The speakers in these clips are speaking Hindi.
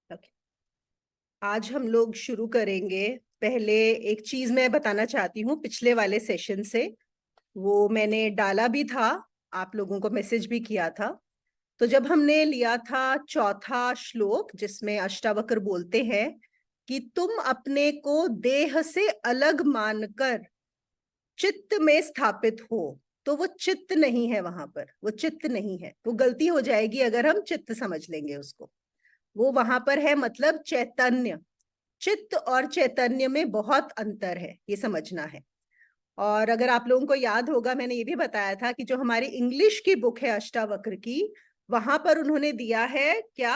ओके, आज हम लोग शुरू करेंगे। पहले एक चीज मैं बताना चाहती हूँ, पिछले वाले सेशन से वो मैंने डाला भी था, आप लोगों को मैसेज भी किया था। तो जब हमने लिया था चौथा श्लोक, जिसमें अष्टावक्र बोलते हैं कि तुम अपने को देह से अलग मानकर चित्त में स्थापित हो, तो वो चित्त नहीं है, वहां पर वो चित्त नहीं है। वो गलती हो जाएगी अगर हम चित्त समझ लेंगे उसको। वो वहां पर है मतलब चैतन्य। चित्त और चैतन्य में बहुत अंतर है, ये समझना है। और अगर आप लोगों को याद होगा, मैंने ये भी बताया था कि जो हमारी इंग्लिश की बुक है अष्टावक्र की, वहां पर उन्होंने दिया है क्या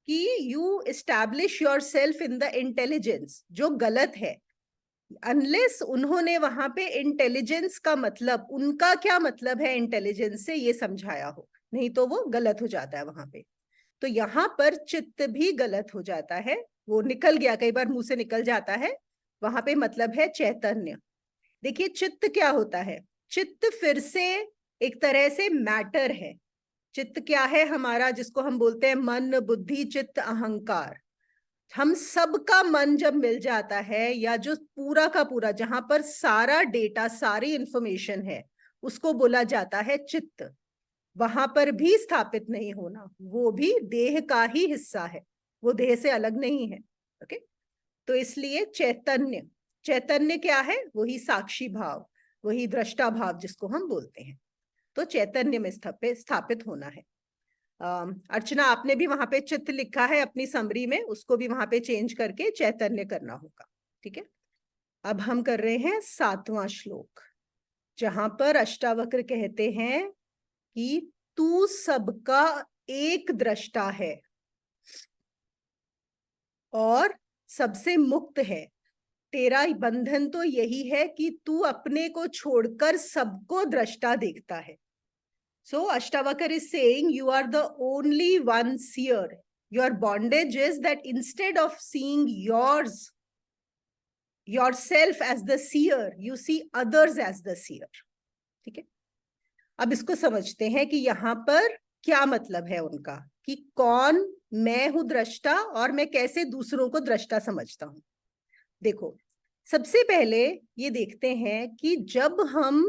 कि you establish your self in the intelligence, जो गलत है। अनलेस उन्होंने वहां पे इंटेलिजेंस का मतलब, उनका क्या मतलब है इंटेलिजेंस से, ये समझाया हो, नहीं तो वो गलत हो जाता है वहां पे। तो यहाँ पर चित्त भी गलत हो जाता है, वो निकल गया, कई बार मुंह से निकल जाता है। वहां पे मतलब है चैतन्य। देखिए चित्त क्या होता है। चित्त फिर से एक तरह से मैटर है। चित्त क्या है हमारा, जिसको हम बोलते हैं मन बुद्धि चित्त अहंकार। हम सबका मन जब मिल जाता है, या जो पूरा का पूरा, जहां पर सारा डेटा सारी इंफॉर्मेशन है, उसको बोला जाता है चित्त। वहां पर भी स्थापित नहीं होना, वो भी देह का ही हिस्सा है, वो देह से अलग नहीं है। ओके, तो इसलिए चैतन्य, चैतन्य क्या है, वही साक्षी भाव, वही दृष्टा भाव जिसको हम बोलते हैं। तो चैतन्य में स्थापित होना है। अर्चना, आपने भी वहां पे चित्त लिखा है अपनी समरी में, उसको भी वहां पे चेंज करके चैतन्य करना होगा। ठीक है, अब हम कर रहे हैं 7वां श्लोक, जहां पर अष्टावक्र कहते हैं कि तू सबका एक दृष्टा है और सबसे मुक्त है। तेरा बंधन तो यही है कि तू अपने को छोड़कर सबको दृष्टा देखता है। So Ashtavakar is saying you are the only one seer. Your bondage is that instead of seeing yourself as the seer, you see others as the seer. ठीक है, अब इसको समझते हैं कि यहाँ पर क्या मतलब है उनका, कि कौन मैं हूं दृष्टा और मैं कैसे दूसरों को दृष्टा समझता हूं। देखो, सबसे पहले ये देखते हैं कि जब हम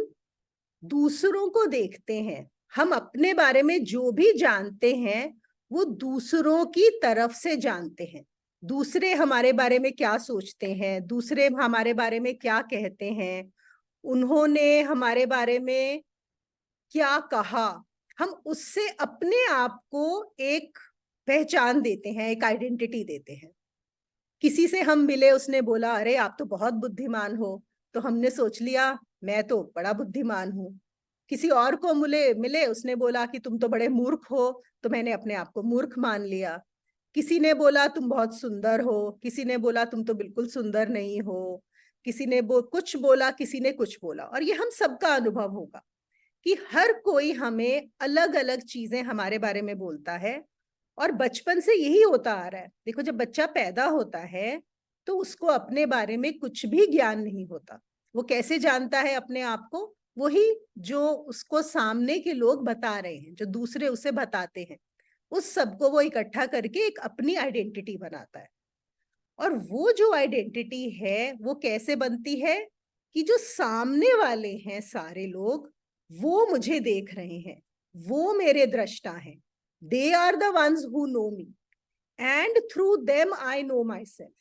दूसरों को देखते हैं, हम अपने बारे में जो भी जानते हैं वो दूसरों की तरफ से जानते हैं। दूसरे हमारे बारे में क्या सोचते हैं, दूसरे हमारे बारे में क्या कहते हैं, उन्होंने हमारे बारे में क्या कहा, हम उससे अपने आप को एक पहचान देते हैं, एक आइडेंटिटी देते हैं। किसी से हम मिले, उसने बोला अरे आप तो बहुत बुद्धिमान हो, तो हमने सोच लिया मैं तो बड़ा बुद्धिमान हूं। किसी और को मिले मिले उसने बोला कि तुम तो बड़े मूर्ख हो, तो मैंने अपने आप को मूर्ख मान लिया। किसी ने बोला तुम बहुत सुंदर हो, किसी ने बोला तुम तो बिल्कुल सुंदर नहीं हो, किसी ने कुछ बोला, किसी ने कुछ बोला। और ये हम सबका अनुभव होगा कि हर कोई हमें अलग अलग चीजें हमारे बारे में बोलता है। और बचपन से यही होता आ रहा है। देखो, जब बच्चा पैदा होता है तो उसको अपने बारे में कुछ भी ज्ञान नहीं होता। वो कैसे जानता है अपने आप को? वही जो उसको सामने के लोग बता रहे हैं, जो दूसरे उसे बताते हैं, उस सबको वो इकट्ठा करके एक अपनी आइडेंटिटी बनाता है। और वो जो आइडेंटिटी है वो कैसे बनती है, कि जो सामने वाले हैं सारे लोग, वो मुझे देख रहे हैं, वो मेरे दृष्टा हैं। They are the ones who know me and through them I know myself.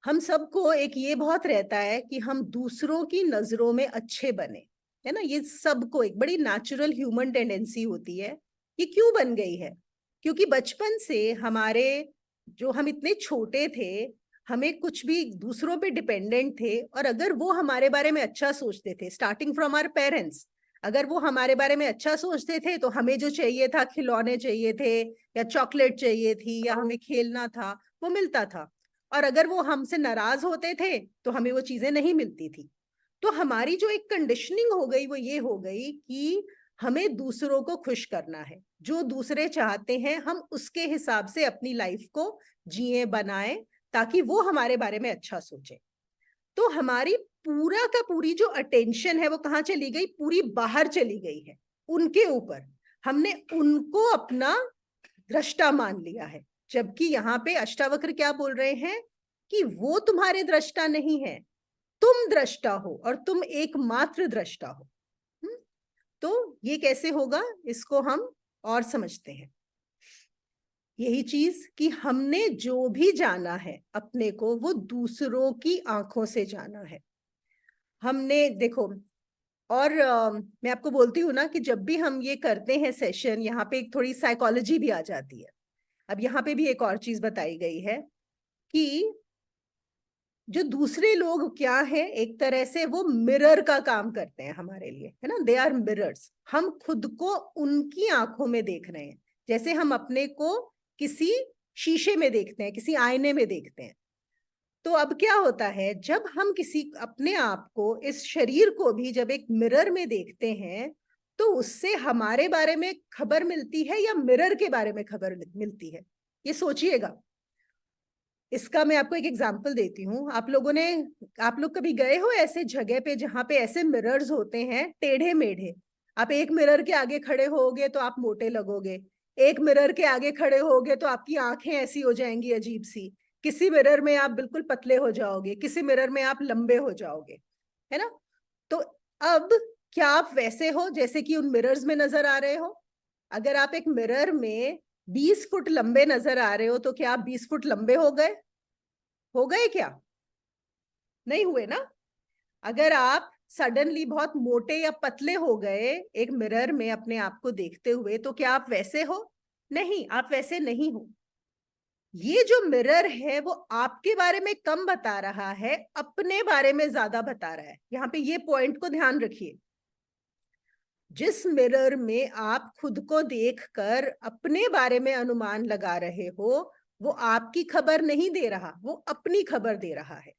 हम सबको एक ये बहुत रहता है कि हम दूसरों की नजरों में अच्छे बने, है ना। ये सबको एक बड़ी नेचुरल ह्यूमन टेंडेंसी होती है। ये क्यों बन गई है? क्योंकि बचपन से हमारे, जो हम इतने छोटे थे, हमें कुछ भी दूसरों पे डिपेंडेंट थे, और अगर वो हमारे बारे में अच्छा सोचते थे, स्टार्टिंग फ्रॉम आवर पेरेंट्स, अगर वो हमारे बारे में अच्छा सोचते थे तो हमें जो चाहिए था, खिलौने चाहिए थे या चॉकलेट चाहिए थी या हमें खेलना था, वो मिलता था। और अगर वो हमसे नाराज होते थे तो हमें वो चीजें नहीं मिलती थी। तो हमारी जो एक कंडीशनिंग हो गई वो ये हो गई कि हमें दूसरों को खुश करना है, जो दूसरे चाहते हैं हम उसके हिसाब से अपनी लाइफ को जिए, बनाए, ताकि वो हमारे बारे में अच्छा सोचे। तो हमारी पूरा का पूरी जो अटेंशन है वो कहाँ चली गई? पूरी बाहर चली गई है, उनके ऊपर। हमने उनको अपना दृष्टा मान लिया है, जबकि यहाँ पे अष्टावक्र क्या बोल रहे हैं कि वो तुम्हारे दृष्टा नहीं है, तुम दृष्टा हो और तुम एकमात्र दृष्टा हो। तो ये कैसे होगा, इसको हम और समझते हैं। यही चीज कि हमने जो भी जाना है अपने को, वो दूसरों की आंखों से जाना है। हमने देखो, और मैं आपको बोलती हूँ ना कि जब भी हम ये करते हैं सेशन, यहाँ पे एक थोड़ी साइकोलॉजी भी आ जाती है। अब यहाँ पे भी एक और चीज बताई गई है कि जो दूसरे लोग क्या है, एक तरह से वो मिरर का काम करते हैं हमारे लिए, है ना, दे आर मिरर्स। हम खुद को उनकी आंखों में देख रहे हैं, जैसे हम अपने को किसी शीशे में देखते हैं, किसी आईने में देखते हैं। तो अब क्या होता है, जब हम किसी अपने आप को, इस शरीर को भी जब एक मिरर में देखते हैं, तो उससे हमारे बारे में खबर मिलती है या मिरर के बारे में खबर मिलती है, ये सोचिएगा। इसका मैं आपको एक एग्जांपल देती हूँ। आप लोग कभी गए हो ऐसे जगह पे जहां पे ऐसे मिरर्स होते हैं टेढ़े मेढ़े? आप एक मिरर के आगे खड़े होगे तो आप मोटे लगोगे, एक मिरर के आगे खड़े होगे तो आपकी आंखें ऐसी हो जाएंगी अजीब सी, किसी मिरर में आप बिल्कुल पतले हो जाओगे, किसी मिरर में आप लंबे हो जाओगे, है ना। तो अब क्या आप वैसे हो जैसे कि उन मिरर्स में नजर आ रहे हो? अगर आप एक मिरर में 20 फुट लंबे नजर आ रहे हो, तो क्या आप 20 फुट लंबे हो गए? हो गए क्या? नहीं हुए ना। अगर आप सडनली बहुत मोटे या पतले हो गए एक मिरर में अपने आप को देखते हुए, तो क्या आप वैसे हो? नहीं, आप वैसे नहीं हो। ये जो मिरर है वो आपके बारे में कम बता रहा है, अपने बारे में ज्यादा बता रहा है। यहाँ पे ये पॉइंट को ध्यान रखिए। जिस मिरर में आप खुद को देखकर अपने बारे में अनुमान लगा रहे हो, वो आपकी खबर नहीं दे रहा, वो अपनी खबर दे रहा है।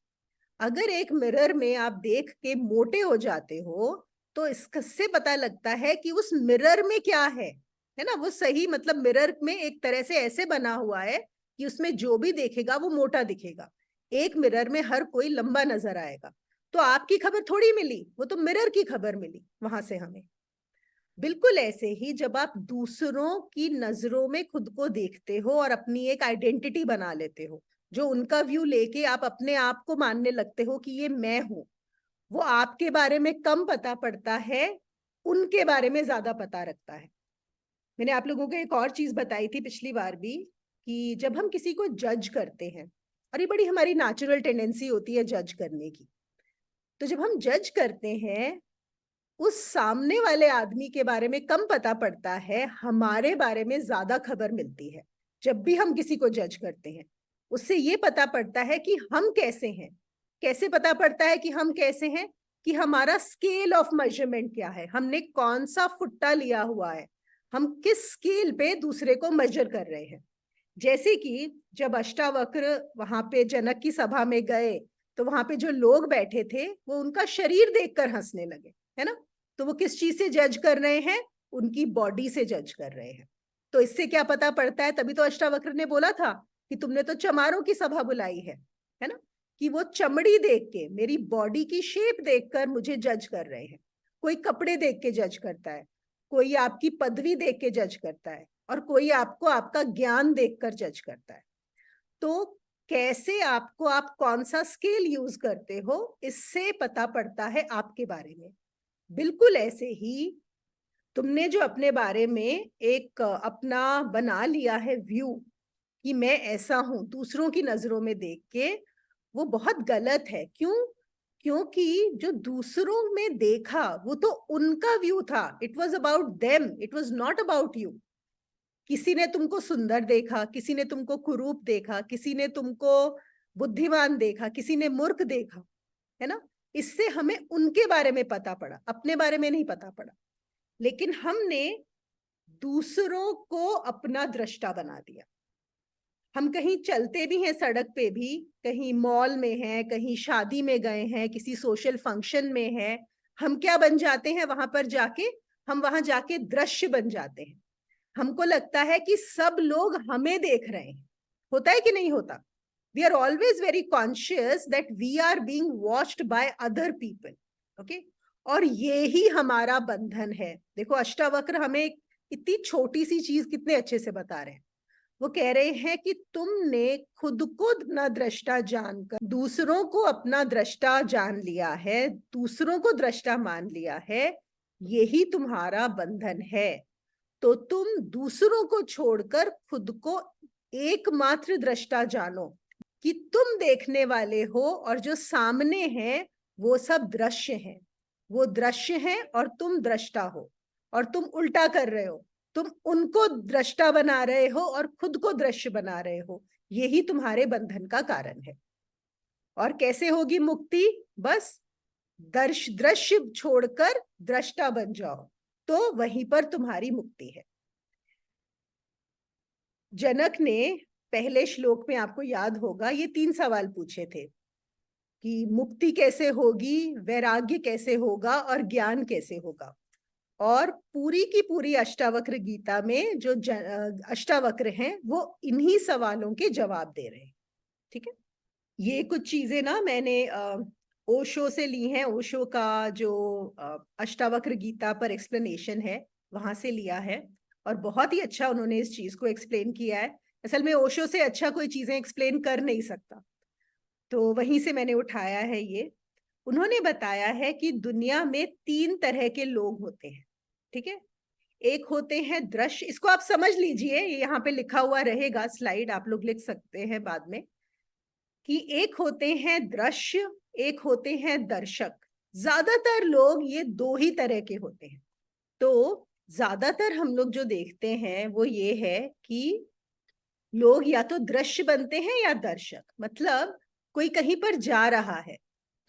अगर एक मिरर में आप देख के मोटे हो जाते हो, तो इससे पता लगता है कि उस मिरर में क्या है ना, वो सही, मतलब मिरर में एक तरह से ऐसे बना हुआ है कि उसमें जो भी देखेगा वो मोटा दिखेगा। एक मिरर में हर कोई लंबा नजर आएगा। तो आपकी खबर थोड़ी मिली, वो तो मिरर की खबर मिली वहां से हमें। बिल्कुल ऐसे ही जब आप दूसरों की नजरों में खुद को देखते हो और अपनी एक आइडेंटिटी बना लेते हो, जो उनका व्यू लेके आप अपने आप को मानने लगते हो कि ये मैं हूं, वो आपके बारे में कम पता पड़ता है, उनके बारे में ज्यादा पता रखता है। मैंने आप लोगों को एक और चीज बताई थी पिछली बार भी, कि जब हम किसी को जज करते हैं, और ये बड़ी हमारी नेचुरल टेंडेंसी होती है जज करने की, तो जब हम जज करते हैं, उस सामने वाले आदमी के बारे में कम पता पड़ता है, हमारे बारे में ज्यादा खबर मिलती है। जब भी हम किसी को जज करते हैं, उससे ये पता पड़ता है कि हम कैसे हैं। कैसे पता पड़ता है कि हम कैसे हैं? कि हमारा स्केल ऑफ मेजरमेंट क्या है, हमने कौन सा फुट्टा लिया हुआ है, हम किस स्केल पे दूसरे को मेजर कर रहे हैं। जैसे कि जब अष्टावक्र वहां पे जनक की सभा में गए, तो वहां पे जो लोग बैठे थे वो उनका शरीर देखकर हंसने लगे, है ना। तो वो किस चीज से जज कर रहे हैं? उनकी बॉडी से जज कर रहे हैं। तो इससे क्या पता पड़ता है? तभी तो अष्टावक्र ने बोला था कि तुमने तो चमारों की सभा बुलाई है ना, कि वो चमड़ी देख के, मेरी बॉडी की शेप देखकर मुझे जज कर रहे हैं। कोई कपड़े देख के जज करता है, कोई आपकी पदवी देख के जज करता है, और कोई आपको आपका ज्ञान देखकर जज करता है। तो कैसे आपको, आप कौन सा स्केल यूज करते हो, इससे पता पड़ता है आपके बारे में। बिल्कुल ऐसे ही तुमने जो अपने बारे में एक अपना बना लिया है व्यू, कि मैं ऐसा हूं दूसरों की नजरों में देख के, वो बहुत गलत है। क्यों? क्योंकि जो दूसरों में देखा वो तो उनका व्यू था, it was about them, it was not about you. किसी ने तुमको सुंदर देखा, किसी ने तुमको कुरूप देखा, किसी ने तुमको बुद्धिमान देखा, किसी ने मूर्ख देखा, है ना। इससे हमें उनके बारे में पता पड़ा, अपने बारे में नहीं पता पड़ा। लेकिन हमने दूसरों को अपना दृष्टा बना दिया। हम कहीं चलते भी हैं सड़क पे भी, कहीं मॉल में हैं, कहीं शादी में गए हैं, किसी सोशल फंक्शन में है, हम क्या बन जाते हैं वहां पर जाके? हम वहां जाके दृश्य बन जाते हैं। हमको लगता है कि सब लोग हमें देख रहे हैं। होता है कि नहीं होता? We are always very conscious that we are being watched by other people. Okay, और ये ही हमारा बंधन है। देखो, अष्टावक्र हमें इतनी छोटी सी चीज कितने अच्छे से बता रहे हैं वो कह रहे हैं कि तुमने खुद को न दृष्टा जानकर दूसरों को अपना दृष्टा जान लिया है, दूसरों को दृष्टा मान लिया है, यही तुम्हारा बंधन है। तो तुम दूसरों को छोड़कर खुद को एकमात्र दृष्टा जानो कि तुम देखने वाले हो और जो सामने है वो सब दृश्य है। वो दृश्य है और तुम दृष्टा हो, और तुम उल्टा कर रहे हो, तुम उनको दृष्टा बना रहे हो और खुद को दृश्य बना रहे हो। यही तुम्हारे बंधन का कारण है। और कैसे होगी मुक्ति? बस दृश्य छोड़कर दृष्टा बन जाओ, तो वहीं पर तुम्हारी मुक्ति है। जनक ने पहले श्लोक में, आपको याद होगा, ये 3 सवाल पूछे थे कि मुक्ति कैसे होगी, वैराग्य कैसे होगा और ज्ञान कैसे होगा। और पूरी की पूरी अष्टावक्र गीता में जो अष्टावक्र हैं वो इन्हीं सवालों के जवाब दे रहे हैं। ठीक है, ये कुछ चीजें ना मैंने ओशो से ली हैं। ओशो का जो अष्टावक्र गीता पर एक्सप्लेनेशन है वहां से लिया है, और बहुत ही अच्छा उन्होंने इस चीज को एक्सप्लेन किया है। असल में ओशो से अच्छा कोई चीजें एक्सप्लेन कर नहीं सकता, तो वहीं से मैंने उठाया है ये। उन्होंने बताया है कि दुनिया में 3 तरह के लोग होते हैं। ठीक है, एक होते हैं दृश्य, इसको आप समझ लीजिए, यहाँ पे लिखा हुआ रहेगा, स्लाइड आप लोग लिख सकते हैं बाद में, कि एक होते हैं दृश्य, एक होते हैं दर्शक। ज्यादातर लोग ये 2 ही तरह के होते हैं। तो ज्यादातर हम लोग जो देखते हैं वो ये है कि लोग या तो दृश्य बनते हैं या दर्शक। मतलब कोई कहीं पर जा रहा है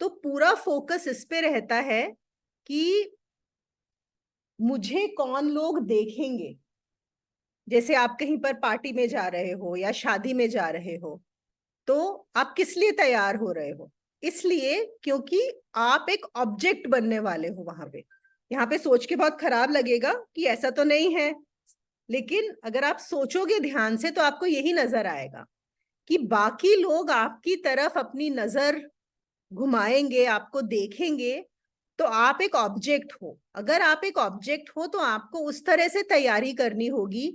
तो पूरा फोकस इस पे रहता है कि मुझे कौन लोग देखेंगे। जैसे आप कहीं पर पार्टी में जा रहे हो या शादी में जा रहे हो, तो आप किस लिए तैयार हो रहे हो? इसलिए क्योंकि आप एक ऑब्जेक्ट बनने वाले हो वहां पे। यहाँ पे सोच के बहुत खराब लगेगा कि ऐसा तो नहीं है, लेकिन अगर आप सोचोगे ध्यान से तो आपको यही नजर आएगा कि बाकी लोग आपकी तरफ अपनी नजर घुमाएंगे, आपको देखेंगे, तो आप एक ऑब्जेक्ट हो। अगर आप एक ऑब्जेक्ट हो तो आपको उस तरह से तैयारी करनी होगी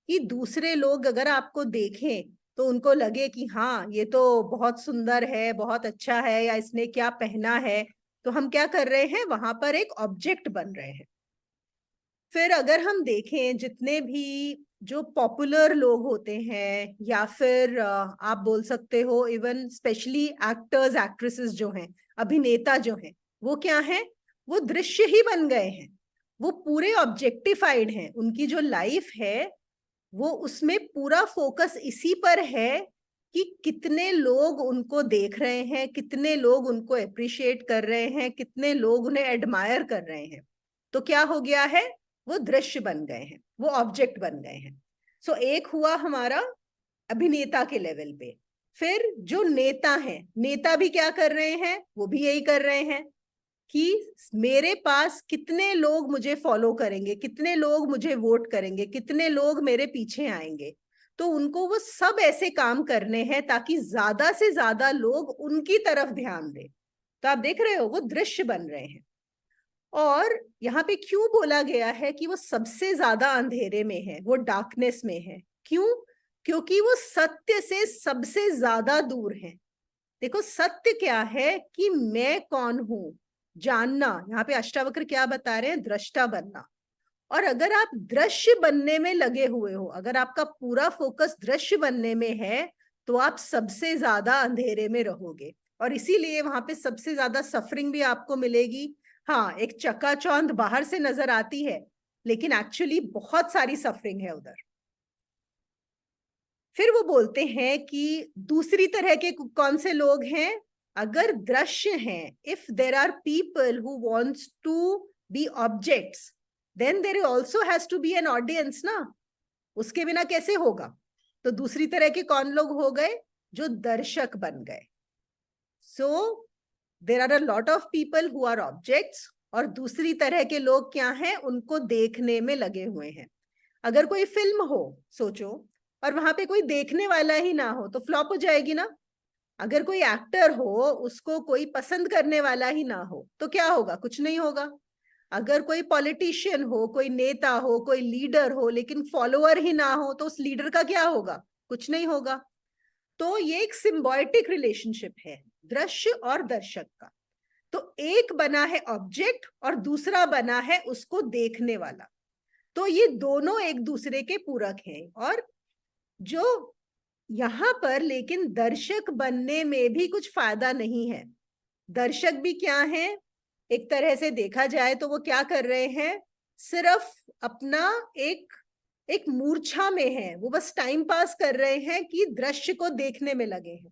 कि दूसरे लोग अगर आपको देखें तो उनको लगे कि हाँ ये तो बहुत सुंदर है, बहुत अच्छा है, या इसने क्या पहना है। तो हम क्या कर रहे हैं, वहां पर एक ऑब्जेक्ट बन रहे हैं। फिर अगर हम देखें जितने भी जो पॉपुलर लोग होते हैं, या फिर आप बोल सकते हो इवन स्पेशली एक्टर्स एक्ट्रेसेस जो हैं, अभिनेता जो हैं, वो क्या हैं? वो दृश्य ही बन गए हैं। वो पूरे ऑब्जेक्टिफाइड हैं। उनकी जो लाइफ है वो उसमें पूरा फोकस इसी पर है कि कितने लोग उनको देख रहे हैं, कितने लोग उनको अप्रिशिएट कर रहे हैं, कितने लोग उन्हें एडमायर कर रहे हैं। तो क्या हो गया है, वो दृश्य बन गए हैं, वो ऑब्जेक्ट बन गए हैं। सो एक हुआ हमारा अभिनेता के लेवल पे। फिर जो नेता हैं, नेता भी क्या कर रहे हैं? वो भी यही कर रहे हैं कि मेरे पास कितने लोग मुझे फॉलो करेंगे, कितने लोग मुझे वोट करेंगे, कितने लोग मेरे पीछे आएंगे। तो उनको वो सब ऐसे काम करने हैं ताकि ज्यादा से ज्यादा लोग उनकी तरफ ध्यान दें। तो आप देख रहे हो वो दृश्य बन रहे हैं। और यहाँ पे क्यों बोला गया है कि वो सबसे ज्यादा अंधेरे में है, वो डार्कनेस में है? क्यों? क्योंकि वो सत्य से सबसे ज्यादा दूर है। देखो सत्य क्या है कि मैं कौन हूं जानना। यहाँ पे अष्टावक्र क्या बता रहे हैं? दृष्टा बनना। और अगर आप दृश्य बनने में लगे हुए हो, अगर आपका पूरा फोकस दृश्य बनने में है, तो आप सबसे ज्यादा अंधेरे में रहोगे। और इसीलिए वहां पे सबसे ज्यादा सफरिंग भी आपको मिलेगी। हाँ, एक चकाचौंध बाहर से नजर आती है, लेकिन एक्चुअली बहुत सारी सफरिंग है उधर। फिर वो बोलते हैं कि दूसरी तरह के कौन से लोग हैं? अगर दृश्य हैं, if there are people who wants to be objects, then there also has to be an audience ना। उसके बिना कैसे होगा? तो दूसरी तरह के कौन लोग हो गए? जो दर्शक बन गए। So there are a lot of people who are objects, और दूसरी तरह के लोग क्या हैं? उनको देखने में लगे हुए हैं। अगर कोई फिल्म हो, सोचो, और वहां पे कोई देखने वाला ही ना हो तो फ्लॉप हो जाएगी ना। अगर कोई एक्टर हो, उसको कोई पसंद करने वाला ही ना हो तो क्या होगा? कुछ नहीं होगा। अगर कोई पॉलिटिशियन हो, कोई नेता हो, कोई लीडर हो, लेकिन फॉलोअर ही ना हो, तो उस लीडर का क्या होगा? कुछ नहीं होगा। तो ये एक सिम्बायोटिक रिलेशनशिप है दृश्य और दर्शक का। तो एक बना है ऑब्जेक्ट और दूसरा बना है उसको देखने वाला। तो ये दोनों एक दूसरे के पूरक हैं। और जो यहां पर लेकिन दर्शक बनने में भी कुछ फायदा नहीं है। दर्शक भी क्या है, एक तरह से देखा जाए तो वो क्या कर रहे हैं, सिर्फ अपना एक एक मूर्छा में है, वो बस टाइम पास कर रहे हैं कि दृश्य को देखने में लगे हैं।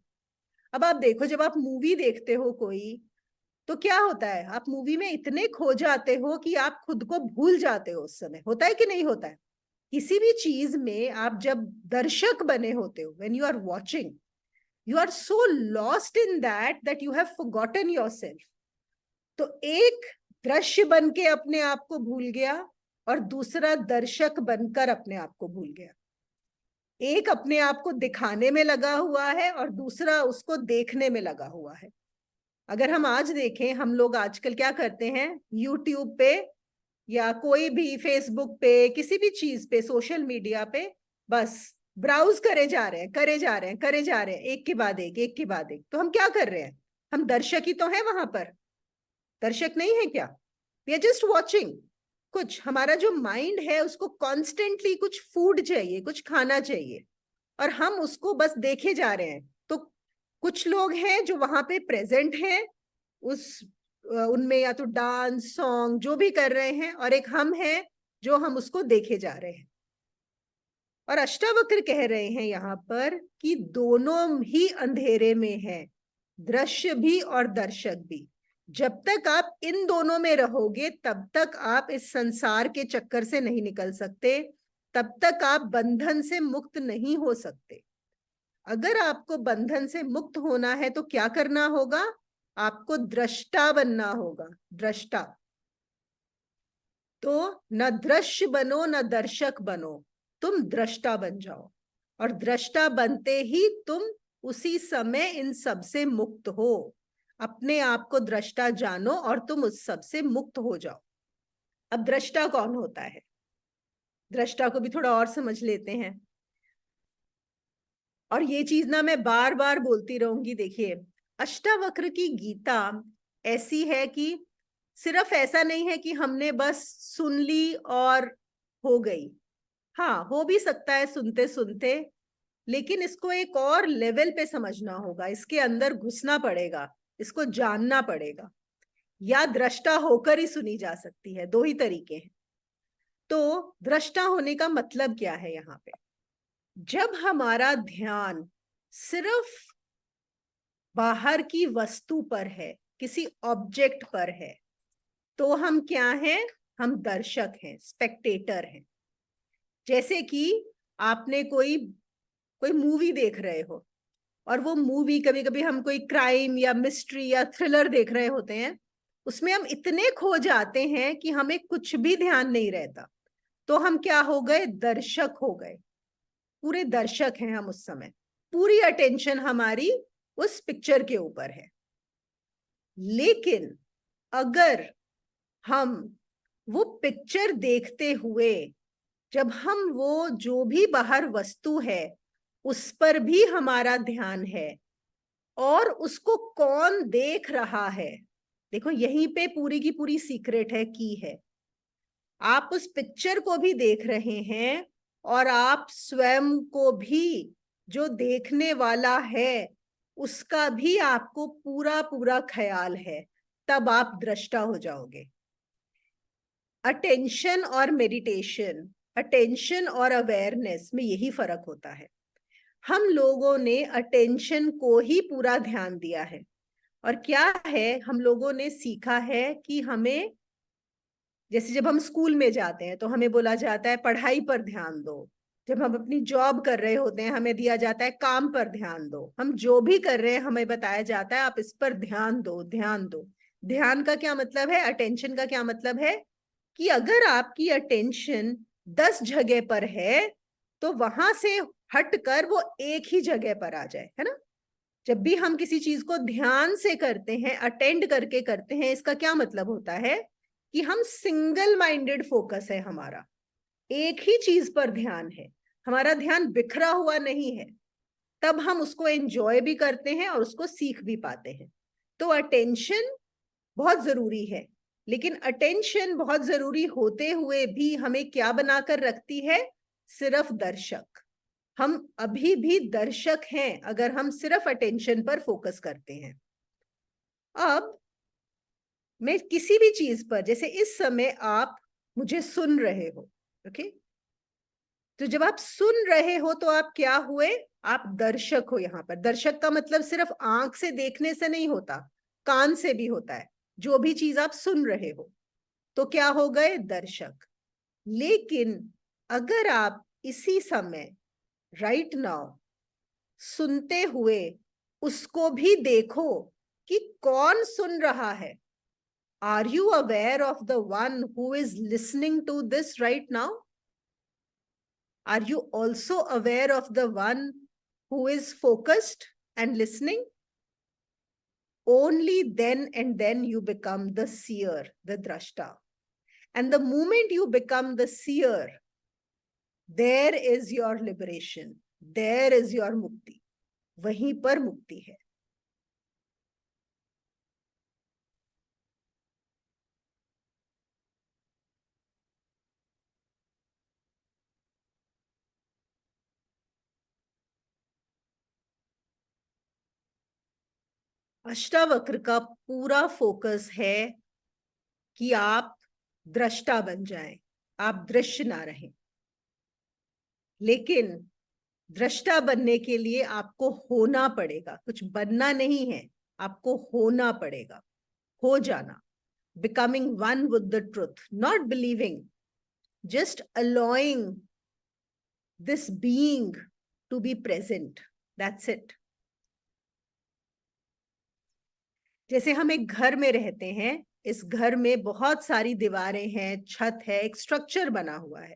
अब आप देखो, जब आप मूवी देखते हो कोई, तो क्या होता है, आप मूवी में इतने खो जाते हो कि आप खुद को भूल जाते हो उस समय। होता है कि नहीं होता है? किसी भी चीज में आप जब दर्शक बने होते हो, when you are watching, you are so lost in that you have forgotten yourself. तो एक दृश्य बन के अपने आप को भूल गया और दूसरा दर्शक बनकर अपने आप को भूल गया। एक अपने आप को दिखाने में लगा हुआ है और दूसरा उसको देखने में लगा हुआ है। अगर हम आज देखें, हम लोग आजकल क्या करते हैं, यूट्यूब पे या कोई भी फेसबुक पे, किसी भी चीज पे, सोशल मीडिया पे बस ब्राउज करे जा रहे हैं, करे जा रहे हैं, करे जा रहे हैं, एक के बाद एक, एक के बाद एक। तो हम क्या कर रहे हैं? हम दर्शक ही तो हैं वहां पर, दर्शक नहीं है क्या? We are just watching. कुछ हमारा जो माइंड है उसको कॉन्स्टेंटली कुछ फूड चाहिए, कुछ खाना चाहिए, और हम उसको बस देखे जा रहे हैं। तो कुछ लोग हैं जो वहां पे प्रेजेंट हैं, उस उनमें या तो डांस, सॉन्ग जो भी कर रहे हैं, और एक हम हैं जो हम उसको देखे जा रहे हैं। और अष्टावक्र कह रहे हैं यहाँ पर कि दोनों ही अंधेरे में है, दृश्य भी और दर्शक भी। जब तक आप इन दोनों में रहोगे तब तक आप इस संसार के चक्कर से नहीं निकल सकते, तब तक आप बंधन से मुक्त नहीं हो सकते। अगर आपको बंधन से मुक्त होना है तो क्या करना होगा? आपको दृष्टा बनना होगा, दृष्टा। तो न दृश्य बनो न दर्शक बनो, तुम दृष्टा बन जाओ। और दृष्टा बनते ही तुम उसी समय इन सब से मुक्त हो। अपने आप को दृष्टा जानो और तुम उस सब से मुक्त हो जाओ। अब दृष्टा कौन होता है? दृष्टा को भी थोड़ा और समझ लेते हैं। और ये चीज ना मैं बार बार बोलती रहूंगी। देखिए, अष्टावक्र की गीता ऐसी है कि सिर्फ ऐसा नहीं है कि हमने बस सुन ली और हो गई। हाँ, हो भी सकता है सुनते सुनते, लेकिन इसको एक और लेवल पे समझना होगा, इसके अंदर घुसना पड़ेगा, इसको जानना पड़ेगा। या दृष्टा होकर ही सुनी जा सकती है, दो ही तरीके हैं। तो दृष्टा होने का मतलब क्या है यहाँ पे? जब हमारा ध्यान सिर्फ बाहर की वस्तु पर है, किसी ऑब्जेक्ट पर है, तो हम क्या हैं? हम दर्शक हैं, स्पेक्टेटर हैं। जैसे कि आपने कोई कोई मूवी देख रहे हो, और वो मूवी, कभी कभी हम कोई क्राइम या मिस्ट्री या थ्रिलर देख रहे होते हैं, उसमें हम इतने खो जाते हैं कि हमें कुछ भी ध्यान नहीं रहता। तो हम क्या हो गए? दर्शक हो गए। पूरे दर्शक हैं हम उस समय, पूरी अटेंशन हमारी उस पिक्चर के ऊपर है। लेकिन अगर हम वो पिक्चर देखते हुए, जब हम वो जो भी बाहर वस्तु है उस पर भी हमारा ध्यान है, और उसको कौन देख रहा है, देखो यहीं पे पूरी की पूरी सीक्रेट है, की है। आप उस पिक्चर को भी देख रहे हैं और आप स्वयं को भी, जो देखने वाला है उसका भी आपको पूरा पूरा ख्याल है, तब आप दृष्टा हो जाओगे। अटेंशन और मेडिटेशन, अटेंशन और अवेयरनेस में यही फर्क होता है। हम लोगों ने अटेंशन को ही पूरा ध्यान दिया है, और क्या है, हम लोगों ने सीखा है कि हमें, जैसे जब हम स्कूल में जाते हैं तो हमें बोला जाता है पढ़ाई पर ध्यान दो। जब हम अपनी जॉब कर रहे होते हैं हमें दिया जाता है काम पर ध्यान दो। हम जो भी कर रहे हैं हमें बताया जाता है आप इस पर ध्यान दो, ध्यान दो। ध्यान का क्या मतलब है? अटेंशन का क्या मतलब है? कि अगर आपकी अटेंशन 10 जगह पर है तो वहां से हटकर वो एक ही जगह पर आ जाए, है ना? जब भी हम किसी चीज को ध्यान से करते हैं, अटेंड करके करते हैं, इसका क्या मतलब होता है? कि हम सिंगल माइंडेड फोकस है हमारा, एक ही चीज पर ध्यान है, हमारा ध्यान बिखरा हुआ नहीं है, तब हम उसको एंजॉय भी करते हैं और उसको सीख भी पाते हैं। तो अटेंशन बहुत जरूरी है, लेकिन अटेंशन बहुत जरूरी होते हुए भी हमें क्या बनाकर रखती है? सिर्फ दर्शक। हम अभी भी दर्शक हैं अगर हम सिर्फ अटेंशन पर फोकस करते हैं। अब मैं किसी भी चीज पर, जैसे इस समय आप मुझे सुन रहे हो, ओके, तो जब आप सुन रहे हो तो आप क्या हुए? आप दर्शक हो। यहां पर दर्शक का मतलब सिर्फ आंख से देखने से नहीं होता, कान से भी होता है। जो भी चीज आप सुन रहे हो तो क्या हो गए? दर्शक। लेकिन अगर आप इसी समय, राइट नाउ, सुनते हुए उसको भी देखो कि कौन सुन रहा है। Are you aware of the one who is listening to this right now? Are you also aware of the one who is focused and listening? Only then and then you become the seer, the drashta. And the moment you become the seer, there is your liberation. There is your mukti. वहीं पर मुक्ति है। अष्टावक्र का पूरा फोकस है कि आप दृष्टा बन जाएं, आप दृश्य ना रहें। लेकिन दृष्टा बनने के लिए आपको होना पड़ेगा, कुछ बनना नहीं है, आपको होना पड़ेगा, हो जाना। Becoming one with the truth, not believing, just allowing this being to be present. That's it. जैसे हम एक घर में रहते हैं, इस घर में बहुत सारी दीवारें हैं, छत है, एक स्ट्रक्चर बना हुआ है,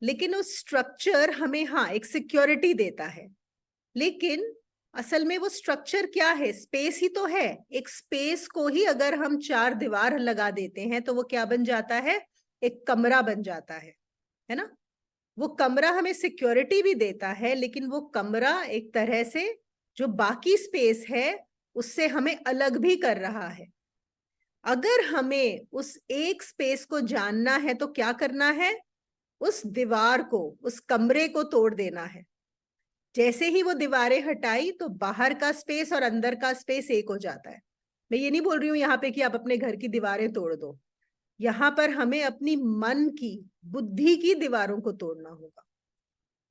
लेकिन उस स्ट्रक्चर हमें, हाँ, एक सिक्योरिटी देता है, लेकिन असल में वो स्ट्रक्चर क्या है? स्पेस ही तो है। एक स्पेस को ही अगर हम 4 दीवार लगा देते हैं तो वो क्या बन जाता है? एक कमरा बन जाता है ना? वो कमरा हमें सिक्योरिटी भी देता है, लेकिन वो कमरा एक तरह से जो बाकी स्पेस है उससे हमें अलग भी कर रहा है। अगर हमें उस एक स्पेस को जानना है तो क्या करना है? उस दीवार को, उस कमरे को तोड़ देना है। जैसे ही वो दीवारें हटाई तो बाहर का स्पेस और अंदर का स्पेस एक हो जाता है। मैं ये नहीं बोल रही हूं यहाँ पे कि आप अपने घर की दीवारें तोड़ दो, यहाँ पर हमें अपनी मन की, बुद्धि की दीवारों को तोड़ना होगा।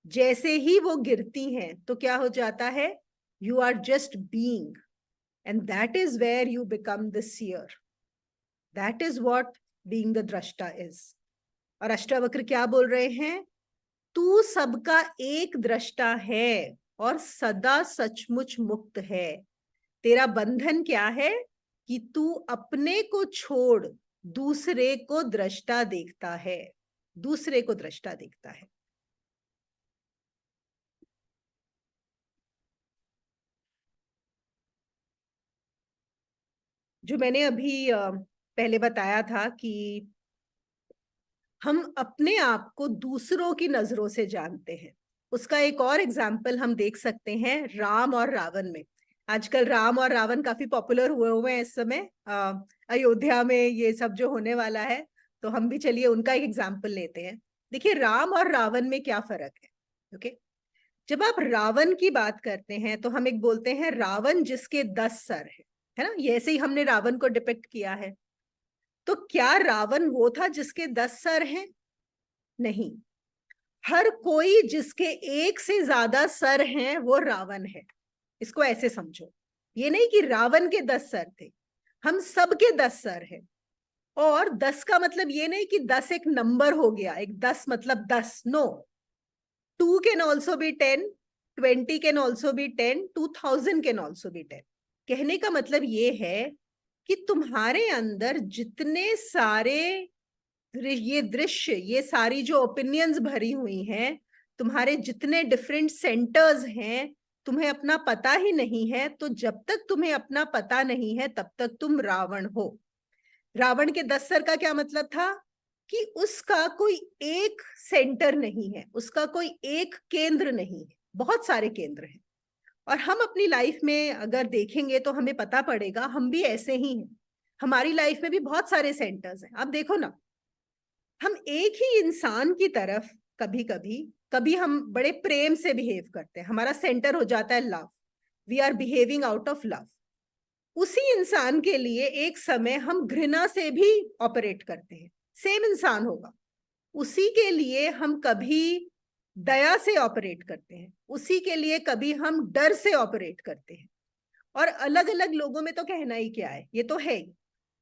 जैसे ही वो गिरती हैं तो क्या हो जाता है? You are just being, and that is where you become the seer. That is what being the दृष्टा इज। और अष्टावक्र क्या बोल रहे हैं? तू सबका एक दृष्टा है और सदा सचमुच मुक्त है। तेरा बंधन क्या है? कि तू अपने को छोड़ दूसरे को दृष्टा देखता है, दूसरे को दृष्टा देखता है। जो मैंने अभी पहले बताया था कि हम अपने आप को दूसरों की नजरों से जानते हैं, उसका एक और एग्जाम्पल हम देख सकते हैं राम और रावण में। आजकल राम और रावण काफी पॉपुलर हुए हुए हैं इस समय, अयोध्या में ये सब जो होने वाला है, तो हम भी चलिए उनका एक एग्जाम्पल लेते हैं। देखिए राम और रावण में क्या फर्क है। ओके, जब आप रावण की बात करते हैं तो हम एक बोलते हैं रावण जिसके 10 सर है ना? ये ऐसे ही हमने रावण को डिपिक्ट किया है। तो क्या रावण वो था जिसके 10 सर हैं? नहीं। हर कोई जिसके एक से ज्यादा सर हैं वो रावण है। इसको ऐसे समझो, ये नहीं कि रावण के 10 सर थे, हम सब के 10 सर हैं। और 10 का मतलब ये नहीं कि 10 एक नंबर हो गया, एक 10 मतलब 10, no. 2 can also be 10, 20 can also be 10, 2000 can also be 10। कहने का मतलब ये है कि तुम्हारे अंदर जितने सारे ये दृश्य, ये सारी जो ओपिनियंस भरी हुई हैं, तुम्हारे जितने डिफरेंट सेंटर्स हैं, तुम्हें अपना पता ही नहीं है। तो जब तक तुम्हें अपना पता नहीं है तब तक तुम रावण हो। रावण के 10 सर का क्या मतलब था कि उसका कोई एक सेंटर नहीं है, उसका कोई एक केंद्र नहीं है, बहुत सारे केंद्र हैं। और हम अपनी लाइफ में अगर देखेंगे तो हमें पता पड़ेगा हम भी ऐसे ही हैं। हमारी लाइफ में भी बहुत सारे सेंटर्स हैं। आप देखो ना, हम एक ही इंसान की तरफ कभी कभी कभी हम बड़े प्रेम से बिहेव करते हैं, हमारा सेंटर हो जाता है love, we are behaving out of love. उसी इंसान के लिए एक समय हम घृणा से भी ऑपरेट करते हैं, सेम इंसान होगा, उसी के लिए हम कभी दया से ऑपरेट करते हैं, उसी के लिए कभी हम डर से ऑपरेट करते हैं। और अलग अलग लोगों में तो कहना ही क्या है, ये तो है ही।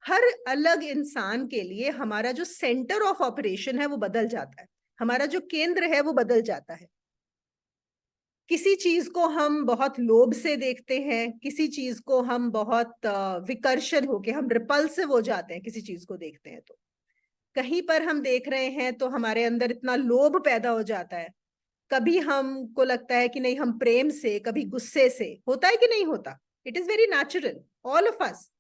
हर अलग इंसान के लिए हमारा जो सेंटर ऑफ ऑपरेशन है वो बदल जाता है, हमारा जो केंद्र है वो बदल जाता है। किसी चीज को हम बहुत लोभ से देखते हैं, किसी चीज को हम बहुत विकर्षण होके हम रिपल्सिव हो जाते हैं, किसी चीज को देखते हैं तो कहीं पर हम देख रहे हैं तो हमारे अंदर इतना लोभ पैदा हो जाता है। कभी हमको लगता है कि नहीं, हम प्रेम से, कभी गुस्से से, होता है कि नहीं होता? It is very natural, all of us.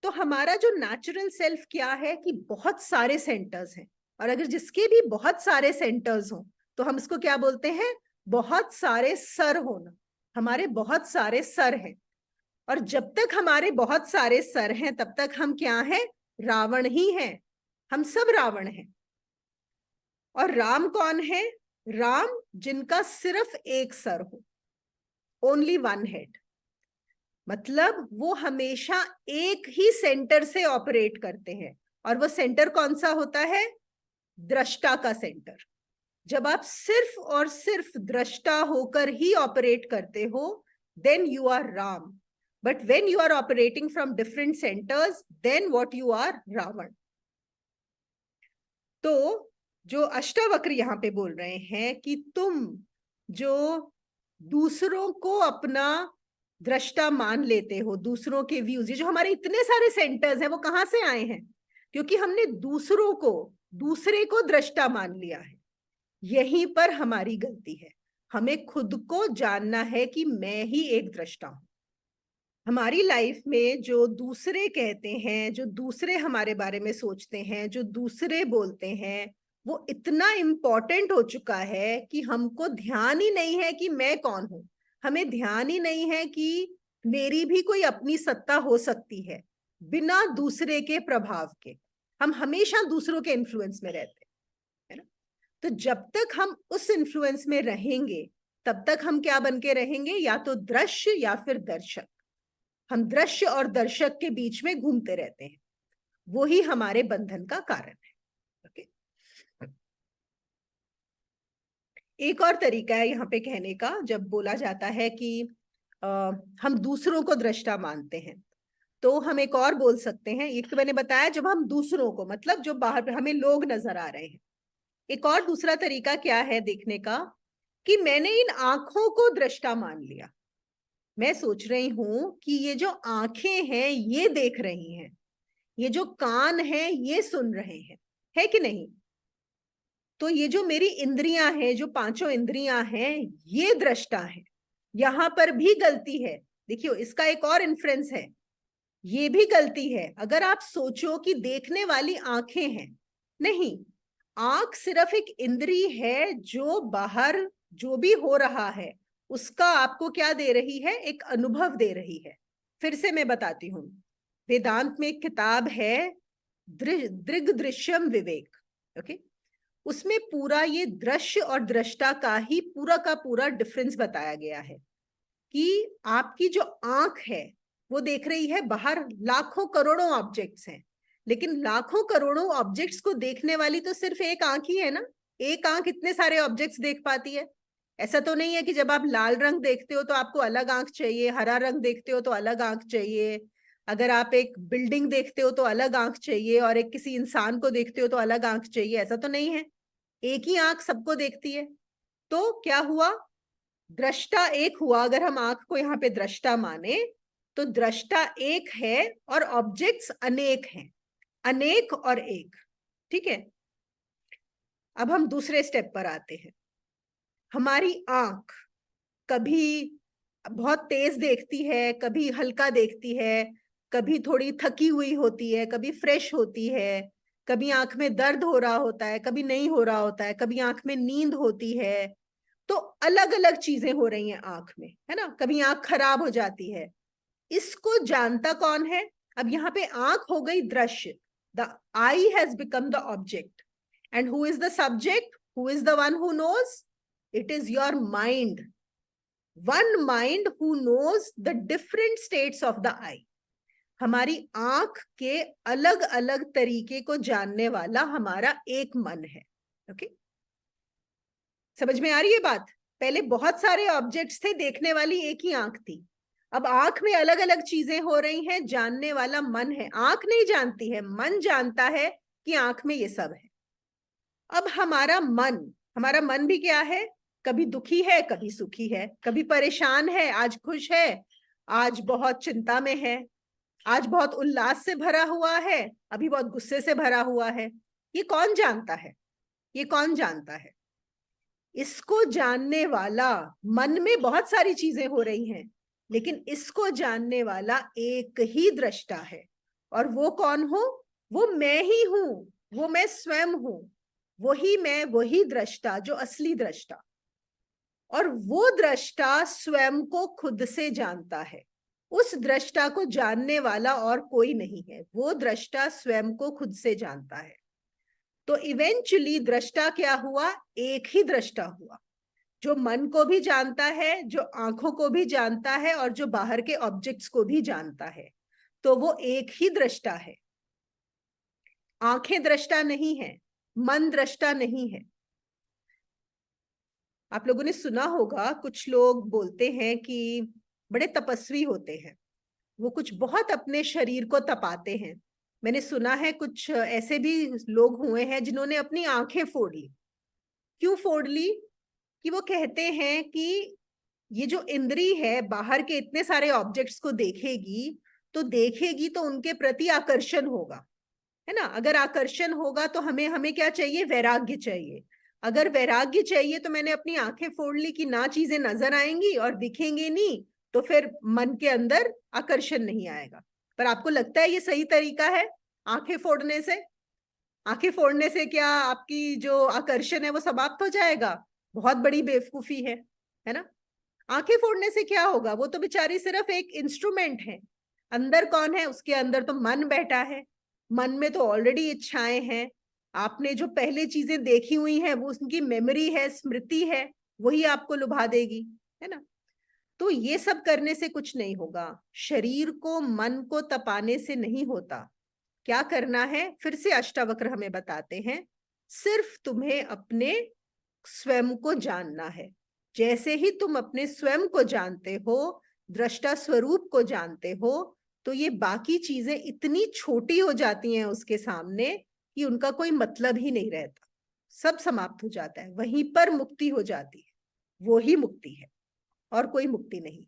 तो हमारा जो नेचुरल सेल्फ क्या है कि बहुत सारे सेंटर्स हैं, और अगर जिसके भी बहुत सारे सेंटर्स हों तो हम इसको क्या बोलते हैं? बहुत सारे सर होना। हमारे बहुत सारे सर हैं, और जब तक हमारे बहुत सारे सर हैं तब तक हम क्या हैं? रावण ही हैं। हम सब रावण हैं। और राम कौन है? राम जिनका सिर्फ एक सर हो, ओनली वन हेड। मतलब वो हमेशा एक ही सेंटर से ऑपरेट करते हैं, और वो सेंटर कौन सा होता है? दृष्टा का सेंटर। जब आप सिर्फ और सिर्फ दृष्टा होकर ही ऑपरेट करते हो, then you are Ram. But when you are operating from different centres, then what you are? Ravan. तो जो अष्टावक्र यहाँ पे बोल रहे हैं कि तुम जो दूसरों को अपना दृष्टा मान लेते हो, दूसरों के व्यूज, ये जो हमारे इतने सारे सेंटर्स हैं वो कहाँ से आए हैं? क्योंकि हमने दूसरों को, दूसरे को दृष्टा मान लिया है। यहीं पर हमारी गलती है। हमें खुद को जानना है कि मैं ही एक दृष्टा हूं। हमारी लाइफ में जो दूसरे कहते हैं, जो दूसरे हमारे बारे में सोचते हैं, जो दूसरे बोलते हैं, वो इतना इम्पोर्टेंट हो चुका है कि हमको ध्यान ही नहीं है कि मैं कौन हूं। हमें ध्यान ही नहीं है कि मेरी भी कोई अपनी सत्ता हो सकती है बिना दूसरे के प्रभाव के। हम हमेशा दूसरों के इन्फ्लुएंस में रहते हैं, है ना? तो जब तक हम उस इन्फ्लुएंस में रहेंगे तब तक हम क्या बन के रहेंगे? या तो दृश्य या फिर दर्शक। हम दृश्य और दर्शक के बीच में घूमते रहते हैं, वो ही हमारे बंधन का कारण है। ओके, एक और तरीका है यहाँ पे कहने का, जब बोला जाता है कि हम दूसरों को दृष्टा मानते हैं, तो हम एक और बोल सकते हैं। एक तो मैंने बताया जब हम दूसरों को, मतलब जो बाहर हमें लोग नजर आ रहे हैं। एक और दूसरा तरीका क्या है देखने का, कि मैंने इन आंखों को दृष्टा मान लिया। मैं सोच रही हूं कि ये जो आंखें हैं ये देख रही हैं, ये जो कान है ये सुन रहे हैं, है कि नहीं? तो ये जो मेरी इंद्रियां हैं, जो पांचों इंद्रियां हैं, ये दृष्टा है। यहां पर भी गलती है। देखियो, इसका एक और इन्फ्रेंस है, ये भी गलती है। अगर आप सोचो कि देखने वाली आंखें हैं, नहीं, आंख सिर्फ एक इंद्री है जो बाहर जो भी हो रहा है उसका आपको क्या दे रही है? एक अनुभव दे रही है। फिर से मैं बताती हूं, वेदांत में एक किताब है दृग दृश्यम विवेक। ओके, उसमें पूरा ये दृश्य और दृष्टा का ही पूरा का पूरा डिफरेंस बताया गया है कि आपकी जो आंख है वो देख रही है बाहर, लाखों करोड़ों ऑब्जेक्ट्स हैं, लेकिन लाखों करोड़ों ऑब्जेक्ट्स को देखने वाली तो सिर्फ एक आंख ही है ना। एक आंख इतने सारे ऑब्जेक्ट्स देख पाती है? ऐसा तो नहीं है कि जब आप लाल रंग देखते हो तो आपको अलग आंख चाहिए, हरा रंग देखते हो तो अलग आंख चाहिए, अगर आप एक बिल्डिंग देखते हो तो अलग आंख चाहिए, और एक किसी इंसान को देखते हो तो अलग आंख चाहिए। ऐसा तो नहीं है, एक ही आंख सबको देखती है। तो क्या हुआ? दृष्टा एक हुआ। अगर हम आंख को यहाँ पे दृष्टा माने तो दृष्टा एक है और ऑब्जेक्ट्स अनेक हैं, अनेक और एक। ठीक है, अब हम दूसरे स्टेप पर आते हैं। हमारी आंख कभी बहुत तेज देखती है, कभी हल्का देखती है, कभी थोड़ी थकी हुई होती है, कभी फ्रेश होती है, कभी आंख में दर्द हो रहा होता है, कभी नहीं हो रहा होता है, कभी आंख में नींद होती है। तो अलग अलग चीजें हो रही हैं आंख में, है ना। कभी आंख खराब हो जाती है। इसको जानता कौन है? अब यहाँ पे आंख हो गई दृश्य, the eye has become the object, and who is the subject, who is the one who knows? It is your mind, one mind who knows the different states of the eye. हमारी आंख के अलग अलग तरीके को जानने वाला हमारा एक मन है। ओके, समझ में आ रही है बात? पहले बहुत सारे ऑब्जेक्ट्स थे, देखने वाली एक ही आंख थी। अब आंख में अलग अलग चीजें हो रही हैं, जानने वाला मन है। आंख नहीं जानती है, मन जानता है कि आंख में ये सब है। अब हमारा मन भी क्या है? कभी दुखी है, कभी सुखी है, कभी परेशान है, आज खुश है, आज बहुत चिंता में है, आज बहुत उल्लास से भरा हुआ है, अभी बहुत गुस्से से भरा हुआ है। ये कौन जानता है? ये कौन जानता है? इसको जानने वाला, मन में बहुत सारी चीजें हो रही हैं, लेकिन इसको जानने वाला एक ही दृष्टा है। और वो कौन हो? वो मैं ही हूं, वो मैं स्वयं हूं, वही मैं, वही दृष्टा, जो असली दृष्टा। और वो दृष्टा स्वयं को खुद से जानता है। उस दृष्टा को जानने वाला और कोई नहीं है, वो दृष्टा स्वयं को खुद से जानता है। तो इवेंचुअली दृष्टा क्या हुआ? एक ही दृष्टा हुआ, जो मन को भी जानता है, जो आंखों को भी जानता है, और जो बाहर के ऑब्जेक्ट्स को भी जानता है। तो वो एक ही दृष्टा है। आंखें दृष्टा नहीं है, मन दृष्टा नहीं है। आप लोगों ने सुना होगा, कुछ लोग बोलते हैं कि बड़े तपस्वी होते हैं, वो कुछ बहुत अपने शरीर को तपाते हैं। मैंने सुना है कुछ ऐसे भी लोग हुए हैं जिन्होंने अपनी आंखें फोड़ ली। क्यों फोड़ ली? कि वो कहते हैं कि ये जो इंद्री है बाहर के इतने सारे ऑब्जेक्ट्स को देखेगी तो उनके प्रति आकर्षण होगा, है ना। अगर आकर्षण होगा तो हमें हमें क्या चाहिए? वैराग्य चाहिए। अगर वैराग्य चाहिए तो मैंने अपनी आंखें फोड़ ली कि ना चीजें नजर आएंगी और दिखेंगी नहीं, तो फिर मन के अंदर आकर्षण नहीं आएगा। पर आपको लगता है ये सही तरीका है आंखें फोड़ने से? आंखें फोड़ने से क्या आपकी जो आकर्षण है वो समाप्त हो जाएगा? बहुत बड़ी बेवकूफी है ना। आंखें फोड़ने से क्या होगा? वो तो बेचारी सिर्फ एक इंस्ट्रूमेंट है। अंदर कौन है? उसके अंदर तो मन बैठा है। मन में तो ऑलरेडी इच्छाएं हैं। आपने जो पहले चीजें देखी हुई हैं वो उसकी मेमोरी है, स्मृति है, वही आपको लुभा देगी, है ना। तो ये सब करने से कुछ नहीं होगा। शरीर को, मन को तपाने से नहीं होता। क्या करना है? फिर से अष्टावक्र हमें बताते हैं, सिर्फ तुम्हें अपने स्वयं को जानना है। जैसे ही तुम अपने स्वयं को जानते हो, दृष्टा स्वरूप को जानते हो, तो ये बाकी चीजें इतनी छोटी हो जाती हैं उसके सामने कि उनका कोई मतलब ही नहीं रहता। सब समाप्त हो जाता है, वहीं पर मुक्ति हो जाती है। वो ही मुक्ति है, और कोई मुक्ति नहीं।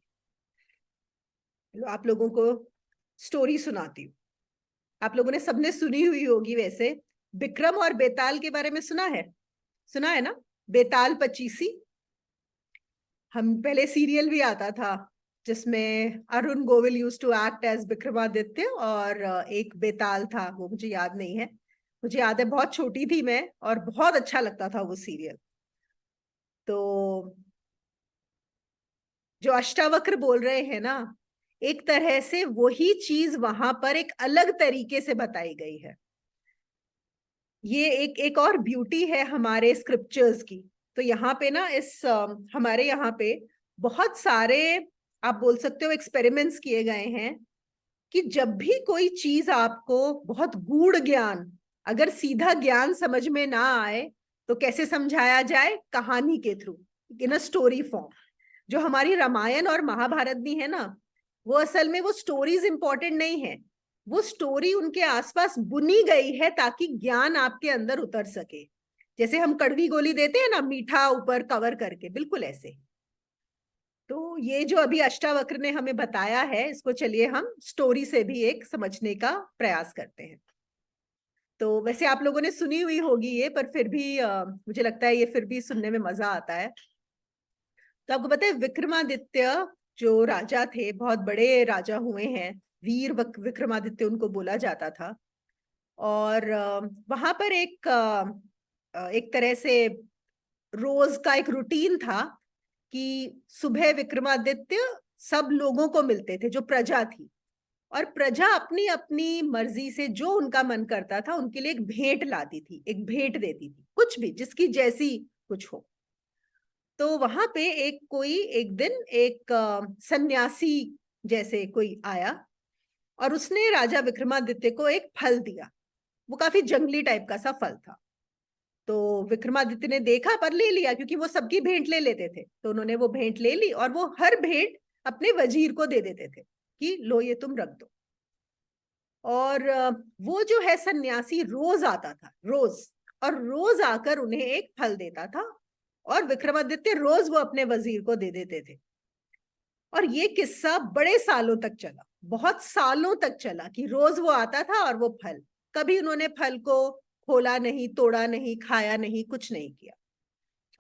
आप लोगों को स्टोरी सुनाती हूँ। आप लोगों ने सबने सुनी हुई होगी वैसे, विक्रम और बेताल के बारे में सुना है? सुना है ना, बेताल पचीसी। हम पहले सीरियल भी आता था जिसमें Arun Govil used to act as Vikramaditya, और एक बेताल था, वो मुझे याद नहीं है। मुझे याद है बहुत छोटी थी मैं, और बहुत अच्छा लगता था वो सीरियल। तो जो अष्टावक्र बोल रहे हैं ना, एक तरह से वही चीज वहां पर एक अलग तरीके से बताई गई है। ये एक और ब्यूटी है हमारे स्क्रिप्चर्स की। तो यहाँ पे ना हमारे यहाँ पे बहुत सारे, आप बोल सकते हो, एक्सपेरिमेंट्स किए गए हैं कि जब भी कोई चीज आपको बहुत गूढ़ ज्ञान, अगर सीधा ज्ञान समझ में ना आए तो कैसे समझाया जाए? कहानी के through, in a story form. जो हमारी रामायण और महाभारत भी है ना, वो असल में वो स्टोरीज इंपॉर्टेंट नहीं है, वो स्टोरी उनके आसपास बुनी गई है ताकि ज्ञान आपके अंदर उतर सके। जैसे हम कड़वी गोली देते हैं ना, मीठा ऊपर कवर करके, बिल्कुल ऐसे। तो ये जो अभी अष्टावक्र ने हमें बताया है, इसको चलिए हम स्टोरी से भी एक समझने का प्रयास करते हैं। तो वैसे आप लोगों ने सुनी हुई होगी ये, पर फिर भी मुझे लगता है ये फिर भी सुनने में मजा आता है। तो आपको पता है विक्रमादित्य जो राजा थे, बहुत बड़े राजा हुए हैं, वीर विक्रमादित्य उनको बोला जाता था। और वहां पर एक तरह से रोज का एक रूटीन था कि सुबह विक्रमादित्य सब लोगों को मिलते थे जो प्रजा थी, और प्रजा अपनी अपनी मर्जी से जो उनका मन करता था उनके लिए एक भेंट लाती थी, एक भेंट देती थी, कुछ भी जिसकी जैसी कुछ हो। तो वहां पे एक दिन एक सन्यासी जैसे कोई आया और उसने राजा विक्रमादित्य को एक फल दिया। वो काफी जंगली टाइप का सा फल था। तो विक्रमादित्य ने देखा पर ले लिया, क्योंकि वो सबकी भेंट ले लेते थे। तो उन्होंने वो भेंट ले ली और वो हर भेंट अपने वजीर को दे देते थे कि लो ये तुम रख दो। और वो जो है सन्यासी रोज आता था, रोज, और रोज आकर उन्हें एक फल देता था, और विक्रमादित्य रोज वो अपने वजीर को दे देते थे। और ये किस्सा बड़े सालों तक चला, बहुत सालों तक चला, कि रोज वो आता था और वो फल, कभी उन्होंने फल को खोला नहीं, तोड़ा नहीं, खाया नहीं, कुछ नहीं किया।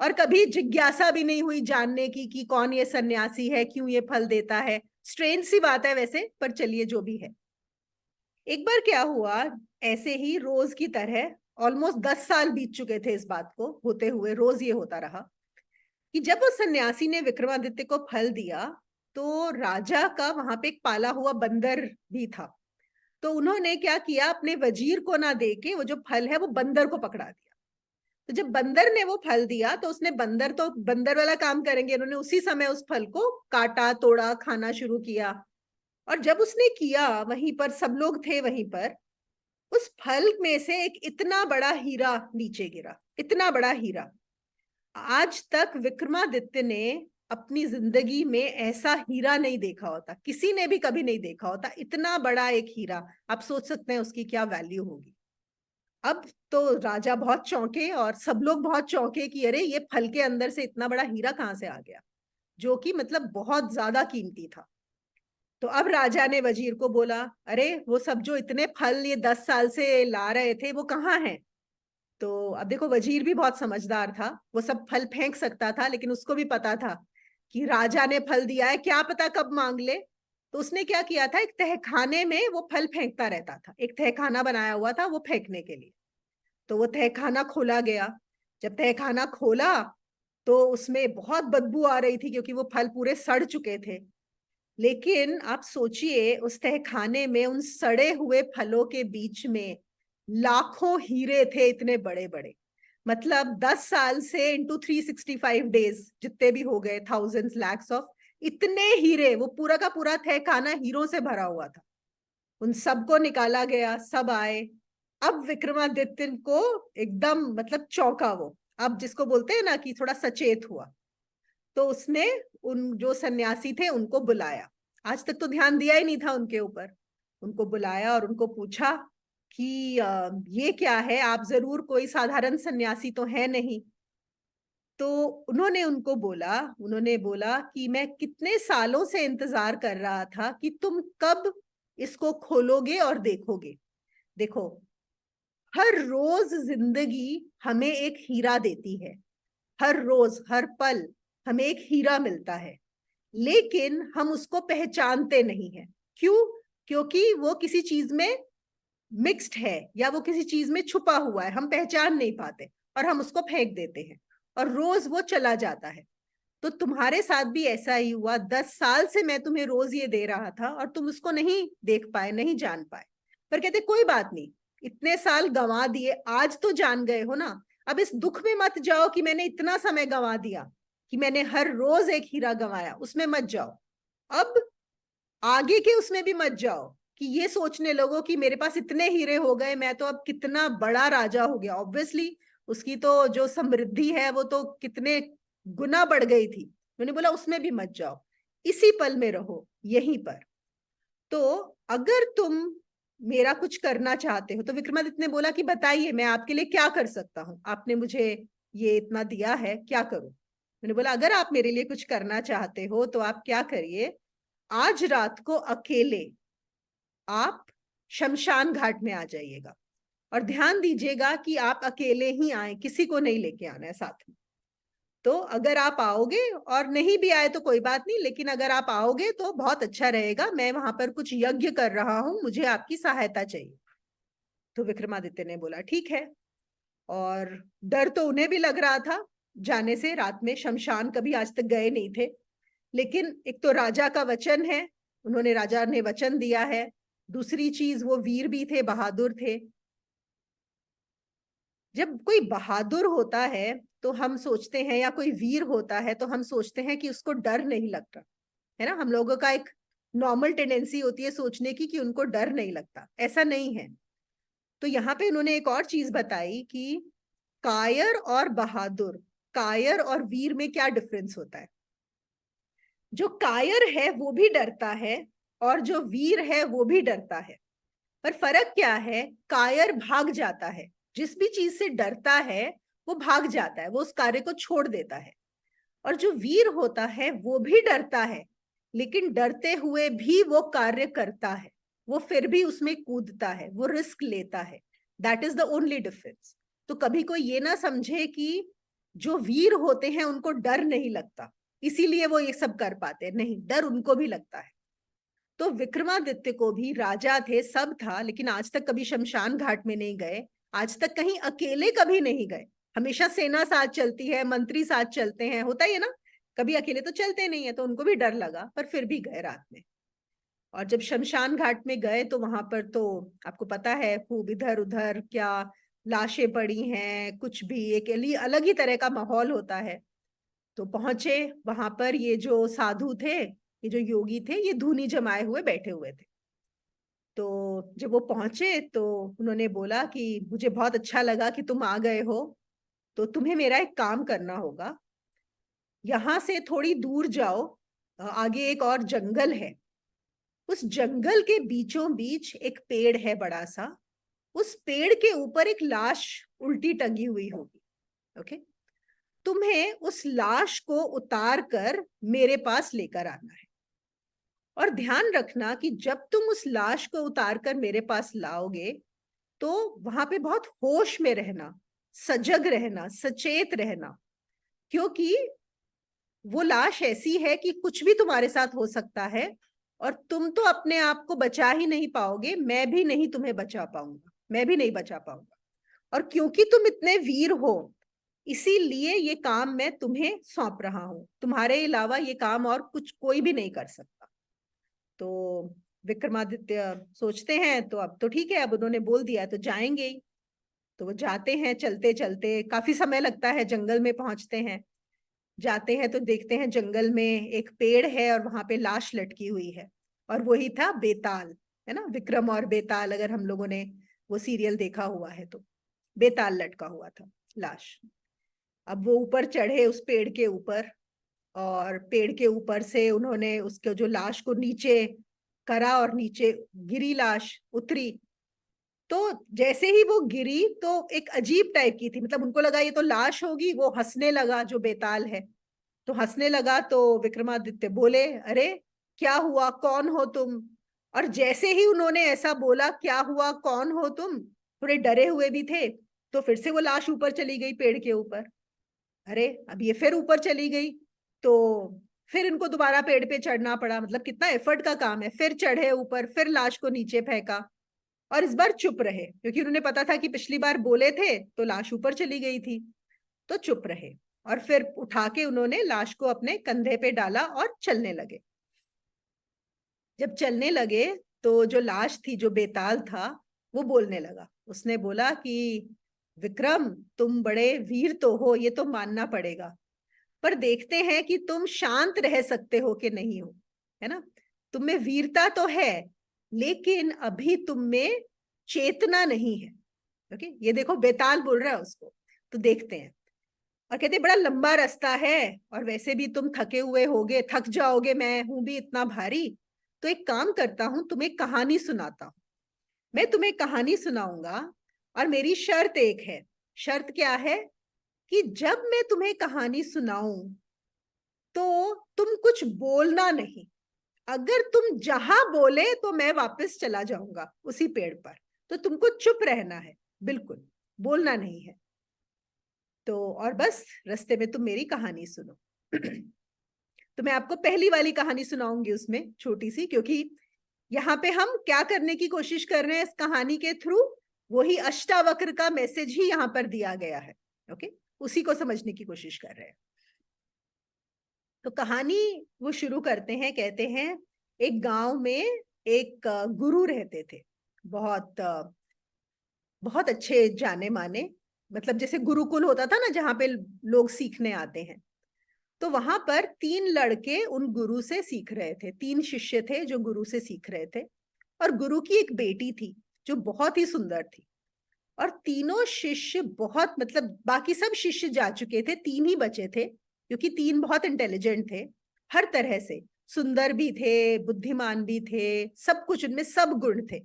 और कभी जिज्ञासा भी नहीं हुई जानने की कि कौन ये सन्यासी है, क्यों ये फल देता है। स्ट्रेंज सी बात है वैसे, पर चलिए जो भी है। एक बार क्या हुआ, ऐसे ही रोज की तरह, ऑलमोस्ट 10 साल बीत चुके थे इस बात को होते हुए, रोज ये होता रहा कि जब उस सन्यासी ने विक्रमादित्य को फल दिया, तो राजा का वहां पे एक पाला हुआ बंदर भी था। तो उन्होंने क्या किया, अपने वजीर को ना दे के वो जो फल है वो बंदर को पकड़ा दिया। तो जब बंदर ने वो फल दिया तो उसने, बंदर तो बंदर वाला काम करेंगे, उन्होंने उसी समय उस फल को काटा, तोड़ा, खाना शुरू किया। और जब उसने किया, वहीं पर सब लोग थे वहीं पर, उस फल में से एक इतना बड़ा हीरा नीचे गिरा, इतना बड़ा हीरा। आज तक विक्रमादित्य ने अपनी जिंदगी में ऐसा हीरा नहीं देखा होता, किसी ने भी कभी नहीं देखा होता, इतना बड़ा एक हीरा। आप सोच सकते हैं उसकी क्या वैल्यू होगी। अब तो राजा बहुत चौंके और सब लोग बहुत चौंके कि अरे ये फल के अंदर से इतना बड़ा हीरा कहाँ से आ गया, जो कि मतलब बहुत ज्यादा कीमती था। तो अब राजा ने वजीर को बोला, अरे वो सब जो इतने फल ये 10 साल से ला रहे थे वो कहाँ हैं। तो अब देखो, वजीर भी बहुत समझदार था, वो सब फल फेंक सकता था, लेकिन उसको भी पता था कि राजा ने फल दिया है, क्या पता कब मांग ले। तो उसने क्या किया था, एक तहखाने में वो फल फेंकता रहता था, एक तहखाना बनाया हुआ था वो फेंकने के लिए। तो वो तहखाना खोला गया। जब तहखाना खोला तो उसमें बहुत बदबू आ रही थी, क्योंकि वो फल पूरे सड़ चुके थे। लेकिन आप सोचिए, उस तहखाने में उन सड़े हुए फलों के बीच में लाखों हीरे थे, इतने बड़े बड़े। मतलब 10 साल से इंटू 365 डेज जितने भी हो गए, थाउजेंड्स लैक्स ऑफ, इतने हीरे, वो पूरा का पूरा तहखाना हीरों से भरा हुआ था। उन सबको निकाला गया, सब आए। अब विक्रमादित्य को एकदम मतलब चौंका वो, अब जिसको बोलते हैं ना कि थोड़ा सचेत हुआ। तो उसने उन जो सन्यासी थे उनको बुलाया, आज तक तो ध्यान दिया ही नहीं था उनके ऊपर। उनको बुलाया और उनको पूछा कि ये क्या है, आप जरूर कोई साधारण सन्यासी तो है नहीं। तो उन्होंने बोला कि मैं कितने सालों से इंतजार कर रहा था कि तुम कब इसको खोलोगे और देखोगे। देखो, हर रोज जिंदगी हमें एक हीरा देती है, हर रोज हर पल हमें एक हीरा मिलता है, लेकिन हम उसको पहचानते नहीं है। क्यों? क्योंकि वो किसी चीज में मिक्स्ड है या वो किसी चीज में छुपा हुआ है, हम पहचान नहीं पाते और हम उसको फेंक देते हैं, और रोज वो चला जाता है। तो तुम्हारे साथ भी ऐसा ही हुआ, 10 साल से मैं तुम्हें रोज ये दे रहा था और तुम उसको नहीं देख पाए, नहीं जान पाए। पर कहते कोई बात नहीं, इतने साल गंवा दिए, आज तो जान गए हो ना। अब इस दुख में मत जाओ कि मैंने इतना समय गंवा दिया, कि मैंने हर रोज एक हीरा गंवाया, उसमें मत जाओ। अब आगे के उसमें भी मत जाओ कि ये सोचने लगो कि मेरे पास इतने हीरे हो गए, मैं तो अब कितना बड़ा राजा हो गया। ऑब्वियसली उसकी तो जो समृद्धि है वो तो कितने गुना बढ़ गई थी। मैंने बोला उसमें भी मत जाओ, इसी पल में रहो, यहीं पर। तो अगर तुम मेरा कुछ करना चाहते हो, तो विक्रमादित्य ने बोला कि बताइए मैं आपके लिए क्या कर सकता हूँ, आपने मुझे ये इतना दिया है, क्या करूं। मैंने बोला अगर आप मेरे लिए कुछ करना चाहते हो तो आप क्या करिए, आज रात को अकेले आप शमशान घाट में आ जाइएगा, और ध्यान दीजिएगा कि आप अकेले ही आए, किसी को नहीं लेके आना है साथ में। तो अगर आप आओगे, और नहीं भी आए तो कोई बात नहीं, लेकिन अगर आप आओगे तो बहुत अच्छा रहेगा, मैं वहां पर कुछ यज्ञ कर रहा हूं, मुझे आपकी सहायता चाहिए। तो विक्रमादित्य ने बोला ठीक है। और डर तो उन्हें भी लग रहा था जाने से, रात में शमशान कभी आज तक गए नहीं थे, लेकिन एक तो राजा का वचन है, उन्होंने, राजा ने वचन दिया है, दूसरी चीज वो वीर भी थे, बहादुर थे। जब कोई बहादुर होता है तो हम सोचते हैं, या कोई वीर होता है तो हम सोचते हैं कि उसको डर नहीं लगता, है ना। हम लोगों का एक नॉर्मल टेंडेंसी होती है सोचने की कि उनको डर नहीं लगता, ऐसा नहीं है। तो यहाँ पे इन्होंने एक और चीज बताई कि कायर और बहादुर, कायर और वीर में क्या डिफरेंस होता है। जो कायर है वो भी डरता है, और जो वीर है वो भी डरता है, पर फर्क क्या है, कायर भाग जाता है, जिस भी चीज से डरता है वो भाग जाता है, वो उस कार्य को छोड़ देता है। और जो वीर होता है वो भी डरता है, लेकिन डरते हुए भी वो कार्य करता है, वो फिर भी उसमें कूदता है, वो रिस्क लेता है। That is the only difference. तो कभी कोई ये ना समझे कि जो वीर होते हैं उनको डर नहीं लगता, इसीलिए वो ये सब कर पाते, नहीं, डर उनको भी लगता है। तो विक्रमादित्य को भी, राजा थे, सब था, लेकिन आज तक कभी शमशान घाट में नहीं गए, आज तक कहीं अकेले कभी नहीं गए। हमेशा सेना साथ चलती है, मंत्री साथ चलते हैं, होता ही है ना, कभी अकेले तो चलते नहीं है, तो उनको भी डर लगा, पर फिर भी गए रात में। और जब शमशान घाट में गए तो वहां पर तो आपको पता है, खूब इधर उधर क्या लाशें पड़ी हैं, कुछ भी एक अलग ही तरह का माहौल होता है। तो पहुंचे वहां पर, ये जो साधु थे, ये जो योगी थे, ये धूनी जमाए हुए बैठे हुए थे। तो जब वो पहुंचे तो उन्होंने बोला कि मुझे बहुत अच्छा लगा कि तुम आ गए हो, तो तुम्हें मेरा एक काम करना होगा, यहां से थोड़ी दूर जाओ, आगे एक और जंगल है, उस जंगल के बीचों बीच एक पेड़ है बड़ा सा, उस पेड़ के ऊपर एक लाश उल्टी टंगी हुई होगी। ओके, तुम्हें उस लाश को उतार कर मेरे पास लेकर आना है, और ध्यान रखना कि जब तुम उस लाश को उतार कर मेरे पास लाओगे तो वहां पे बहुत होश में रहना, सजग रहना, सचेत रहना, क्योंकि वो लाश ऐसी है कि कुछ भी तुम्हारे साथ हो सकता है, और तुम तो अपने आप को बचा ही नहीं पाओगे, मैं भी नहीं तुम्हें बचा पाऊंगा, मैं भी नहीं बचा पाऊंगा। और क्योंकि तुम इतने वीर हो, इसीलिए ये काम मैं तुम्हें सौंप रहा हूं, तुम्हारे अलावा ये काम और कुछ कोई भी नहीं कर सकता। तो विक्रमादित्य सोचते हैं, तो अब तो ठीक है, अब उन्होंने बोल दिया तो जाएंगे ही। तो वो जाते हैं, चलते चलते काफी समय लगता है, जंगल में पहुंचते हैं। जाते हैं तो देखते हैं जंगल में एक पेड़ है और वहां पे लाश लटकी हुई है, और वही था बेताल, है ना, विक्रम और बेताल, अगर हम लोगों ने वो सीरियल देखा हुआ है तो बेताल लटका हुआ था, लाश। अब वो ऊपर चढ़े उस पेड़ के ऊपर, और पेड़ के ऊपर से उन्होंने उसके जो लाश को नीचे करा, और नीचे गिरी लाश, उतरी। तो जैसे ही वो गिरी तो एक अजीब टाइप की थी, मतलब उनको लगा ये तो लाश होगी, वो हंसने लगा जो बेताल है, तो हंसने लगा। तो विक्रमादित्य बोले, अरे क्या हुआ, कौन हो तुम। और जैसे ही उन्होंने ऐसा बोला, क्या हुआ, कौन हो तुम, थोड़े डरे हुए भी थे, तो फिर से वो लाश ऊपर चली गई पेड़ के ऊपर। अरे अब ये फिर ऊपर चली गई, तो फिर इनको दोबारा पेड़ पे चढ़ना पड़ा, मतलब कितना एफर्ट का काम है, फिर चढ़े ऊपर, फिर लाश को नीचे फेंका, और इस बार चुप रहे, क्योंकि उन्होंने पता था कि पिछली बार बोले थे तो लाश ऊपर चली गई थी, तो चुप रहे। और फिर उठा के उन्होंने लाश को अपने कंधे पे डाला और चलने लगे। जब चलने लगे तो जो लाश थी, जो बेताल था, वो बोलने लगा, उसने बोला कि विक्रम, तुम बड़े वीर तो हो, ये तो मानना पड़ेगा, पर देखते हैं कि तुम शांत रह सकते हो कि नहीं हो, है ना। तुम में वीरता तो है, लेकिन अभी तुम में चेतना नहीं है। ओके, ये देखो बेताल बोल रहा है उसको, तो देखते हैं। और कहते बड़ा लंबा रास्ता है, और वैसे भी तुम थके हुए होगे, थक जाओगे, मैं हूं भी इतना भारी, तो एक काम करता हूं, तुम्हें कहानी सुनाता हूं। मैं तुम्हें कहानी सुनाऊंगा, और मेरी शर्त एक है। शर्त क्या है, कि जब मैं तुम्हें कहानी सुनाऊं तो तुम कुछ बोलना नहीं, अगर तुम जहां बोले तो मैं वापस चला जाऊंगा उसी पेड़ पर, तो तुमको चुप रहना है, बिल्कुल बोलना नहीं है। तो और बस रास्ते में तुम मेरी कहानी सुनो। तो मैं आपको पहली वाली कहानी सुनाऊंगी उसमें, छोटी सी, क्योंकि यहाँ पे हम क्या करने की कोशिश कर रहे हैं इस कहानी के थ्रू, वही अष्टावक्र का मैसेज ही यहाँ पर दिया गया है। ओके, उसी को समझने की कोशिश कर रहे हैं। तो कहानी वो शुरू करते हैं, कहते हैं एक गांव में एक गुरु रहते थे, बहुत बहुत अच्छे जाने माने, मतलब जैसे गुरुकुल होता था ना जहाँ पे लोग सीखने आते हैं। तो वहां पर 3 लड़के उन गुरु से सीख रहे थे, 3 शिष्य थे जो गुरु से सीख रहे थे, और गुरु की एक बेटी थी जो बहुत ही सुंदर थी। और तीनों शिष्य बहुत, मतलब बाकी सब शिष्य जा चुके थे, 3 ही बचे थे, क्योंकि 3 बहुत इंटेलिजेंट थे, हर तरह से सुंदर भी थे, बुद्धिमान भी थे, सब कुछ उनमें सब गुण थे।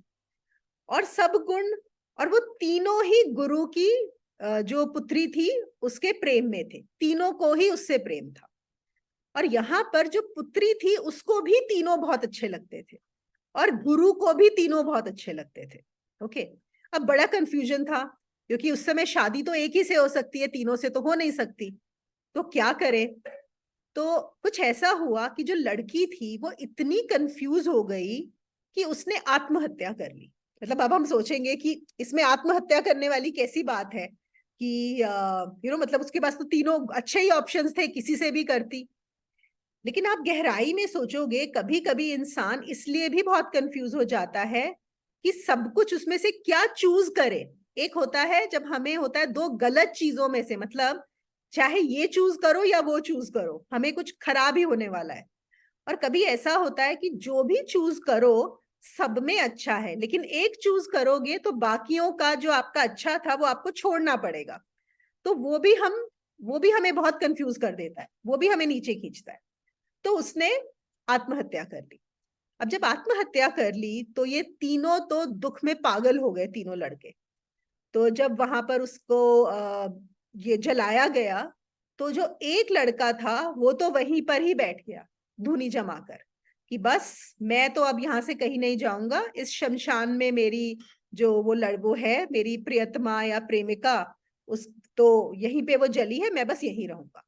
और सब गुण, और वो तीनों ही गुरु की जो पुत्री थी उसके प्रेम में थे, तीनों को ही उससे प्रेम था। और यहाँ पर जो पुत्री थी उसको भी तीनों बहुत अच्छे लगते थे, और गुरु को भी तीनों बहुत अच्छे लगते थे। ओके, अब बड़ा कंफ्यूजन था, क्योंकि उस समय शादी तो एक ही से हो सकती है, तीनों से तो हो नहीं सकती, तो क्या करें। तो कुछ ऐसा हुआ कि जो लड़की थी वो इतनी कंफ्यूज हो गई कि उसने आत्महत्या कर ली। मतलब अब हम सोचेंगे कि इसमें आत्महत्या करने वाली कैसी बात है कि मतलब उसके पास तो तीनों अच्छे ही ऑप्शंस थे, किसी से भी करती। लेकिन आप गहराई में सोचोगे, कभी कभी इंसान इसलिए भी बहुत कंफ्यूज हो जाता है कि सब कुछ उसमें से क्या चूज करे। एक होता है जब हमें होता है 2 गलत चीजों में से, मतलब चाहे ये चूज करो या वो चूज करो, हमें कुछ खराब ही होने वाला है। और कभी ऐसा होता है कि जो भी चूज करो सब में अच्छा है, लेकिन एक चूज करोगे तो बाकियों का जो आपका अच्छा था वो आपको छोड़ना पड़ेगा। तो वो भी हमें बहुत कंफ्यूज कर देता है, वो भी हमें नीचे खींचता है। तो उसने आत्महत्या कर ली। अब जब आत्महत्या कर ली तो ये तीनों तो दुख में पागल हो गए, तीनों लड़के। तो जब वहां पर उसको ये जलाया गया, तो जो एक लड़का था वो तो वहीं पर ही बैठ गया धूनी जमाकर, कि बस मैं तो अब यहाँ से कहीं नहीं जाऊंगा, इस शमशान में मेरी जो वो है मेरी प्रियतमा या प्रेमिका, उस तो यहीं पे वो जली है, मैं बस यहीं रहूंगा।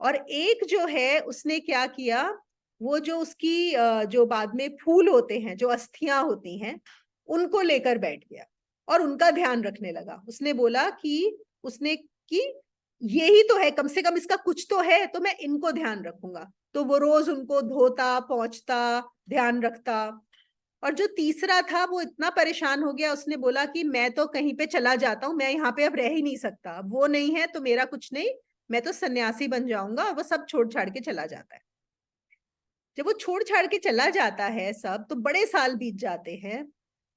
और एक जो है उसने क्या किया, वो जो उसकी जो बाद में फूल होते हैं, जो अस्थियां होती हैं, उनको लेकर बैठ गया और उनका ध्यान रखने लगा। उसने बोला कि उसने कि यही तो है, कम से कम इसका कुछ तो है, तो मैं इनको ध्यान रखूंगा। तो वो रोज उनको धोता, पोंछता, ध्यान रखता। और जो तीसरा था वो इतना परेशान हो गया, उसने बोला कि मैं तो कहीं पे चला जाता हूँ, मैं यहाँ पे अब रह ही नहीं सकता, वो नहीं है तो मेरा कुछ नहीं, मैं तो सन्यासी बन जाऊंगा। और वो सब छोड़ छाड़ के चला जाता है। जब वो छोड़ छाड़ के चला जाता है सब, तो बड़े साल बीत जाते हैं।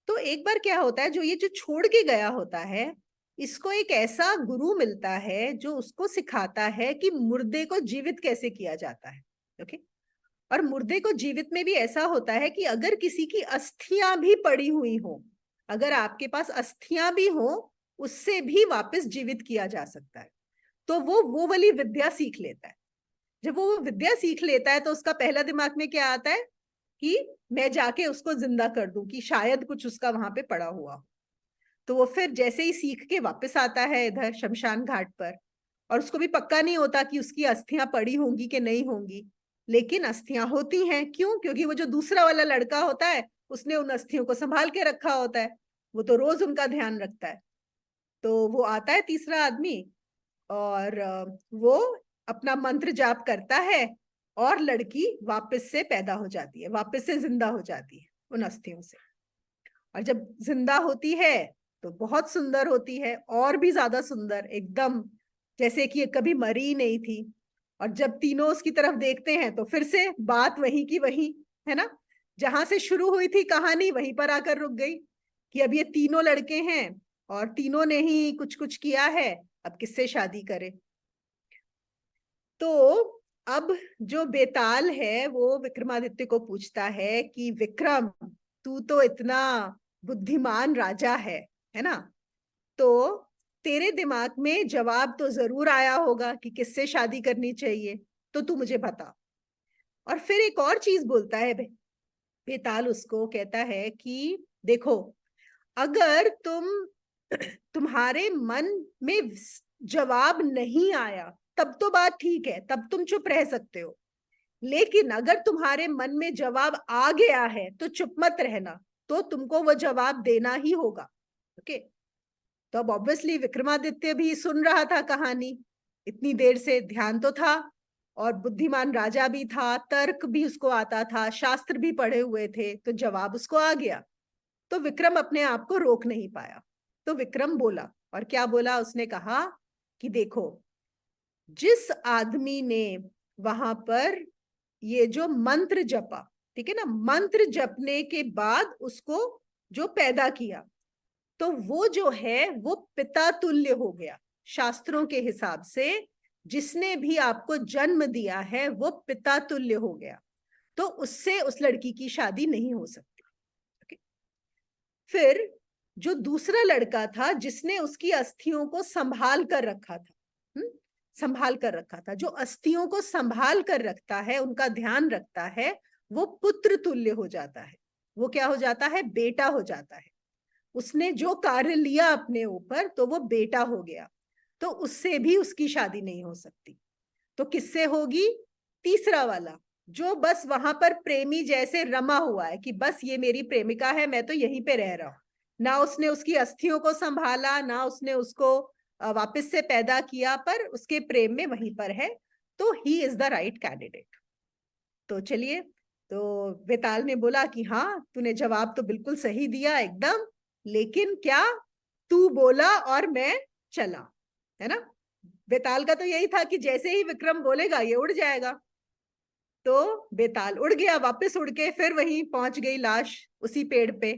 तो एक बार क्या होता है, जो ये जो छोड़ के गया होता है, इसको एक ऐसा गुरु मिलता है जो उसको सिखाता है कि मुर्दे को जीवित कैसे किया जाता है। ओके, और मुर्दे को जीवित में भी ऐसा होता है कि अगर किसी की अस्थियां भी पड़ी हुई हो, अगर आपके पास अस्थियां भी हो, उससे भी वापस जीवित किया जा सकता है। तो वो वाली विद्या सीख लेता है। जब वो विद्या सीख लेता है तो उसका पहला दिमाग में क्या आता है कि मैं जाके उसको जिंदा कर दूं, कि शायद कुछ उसका वहां पे पड़ा हुआ हो। तो वो फिर जैसे ही सीख के वापस आता है इधर शमशान घाट पर, और उसको भी पक्का नहीं होता कि उसकी अस्थियां पड़ी होंगी कि नहीं होंगी, लेकिन अस्थियां होती हैं। क्यों? क्योंकि वो जो दूसरा वाला लड़का होता है उसने उन अस्थियों को संभाल के रखा होता है, वो तो रोज उनका ध्यान रखता है। तो वो आता है तीसरा आदमी, और वो अपना मंत्र जाप करता है, और लड़की वापस से पैदा हो जाती है, वापस से जिंदा हो जाती है उन अस्थियों से। और जब जिंदा होती है तो बहुत सुंदर होती है, और भी ज्यादा सुंदर, एकदम जैसे कि ये कभी मरी ही नहीं थी। और जब तीनों उसकी तरफ देखते हैं तो फिर से बात वही की वही, है ना, जहां से शुरू हुई थी कहानी वहीं पर आकर रुक गई, कि अब ये तीनों लड़के हैं और तीनों ने ही कुछ कुछ किया है, अब किससे शादी करे। तो अब जो बेताल है वो विक्रमादित्य को पूछता है कि विक्रम, तू तो इतना बुद्धिमान राजा है ना, तो तेरे दिमाग में जवाब तो जरूर आया होगा कि किससे शादी करनी चाहिए, तो तू मुझे बता। और फिर एक और चीज बोलता है बेताल, उसको कहता है कि देखो, अगर तुम्हारे मन में जवाब नहीं आया तब तो बात ठीक है, तब तुम चुप रह सकते हो। लेकिन अगर तुम्हारे मन में जवाब आ गया है तो चुप मत रहना, तो तुमको वो जवाब देना ही होगा। ओके, तो अब ऑब्वियसली विक्रमादित्य भी सुन रहा था कहानी, इतनी देर से ध्यान तो था, और बुद्धिमान राजा भी था, तर्क भी उसको आता था, शास्त्र भी पढ़े हुए थे, तो जवाब उसको आ गया। तो विक्रम अपने आप को रोक नहीं पाया, तो विक्रम बोला। और क्या बोला? उसने कहा कि देखो, जिस आदमी ने वहां पर ये जो मंत्र जपा, ठीक है ना, मंत्र जपने के बाद उसको जो पैदा किया, तो वो जो है वो पिता तुल्य हो गया। शास्त्रों के हिसाब से जिसने भी आपको जन्म दिया है वो पिता तुल्य हो गया, तो उससे उस लड़की की शादी नहीं हो सकती। okay? फिर जो दूसरा लड़का था जिसने उसकी अस्थियों को संभाल कर रखा था, संभाल कर रखा था, जो अस्थियों को संभाल कर रखता है, उनका ध्यान रखता है, वो पुत्र तुल्य हो जाता है। वो क्या हो जाता है? बेटा हो जाता है। उसने जो कार्य लिया अपने ऊपर, तो वो बेटा हो गया, तो उससे भी उसकी शादी नहीं हो सकती। तो किससे होगी? तीसरा वाला, जो बस वहां पर प्रेमी जैसे रमा हुआ है कि बस ये मेरी प्रेमिका है, मैं तो यहीं पे रह रहा हूं, ना उसने उसकी अस्थियों को संभाला, ना उसने उसको वापस से पैदा किया, पर उसके प्रेम में वहीं पर है, तो he is the right candidate. तो चलिए, तो बेताल ने बोला कि हाँ, तूने जवाब तो बिल्कुल सही दिया एकदम, लेकिन क्या, तू बोला और मैं चला, है ना। बेताल का तो यही था कि जैसे ही विक्रम बोलेगा ये उड़ जाएगा। तो बेताल उड़ गया, वापस उड़ के फिर वहीं पहुंच गई लाश उसी पेड़ पे।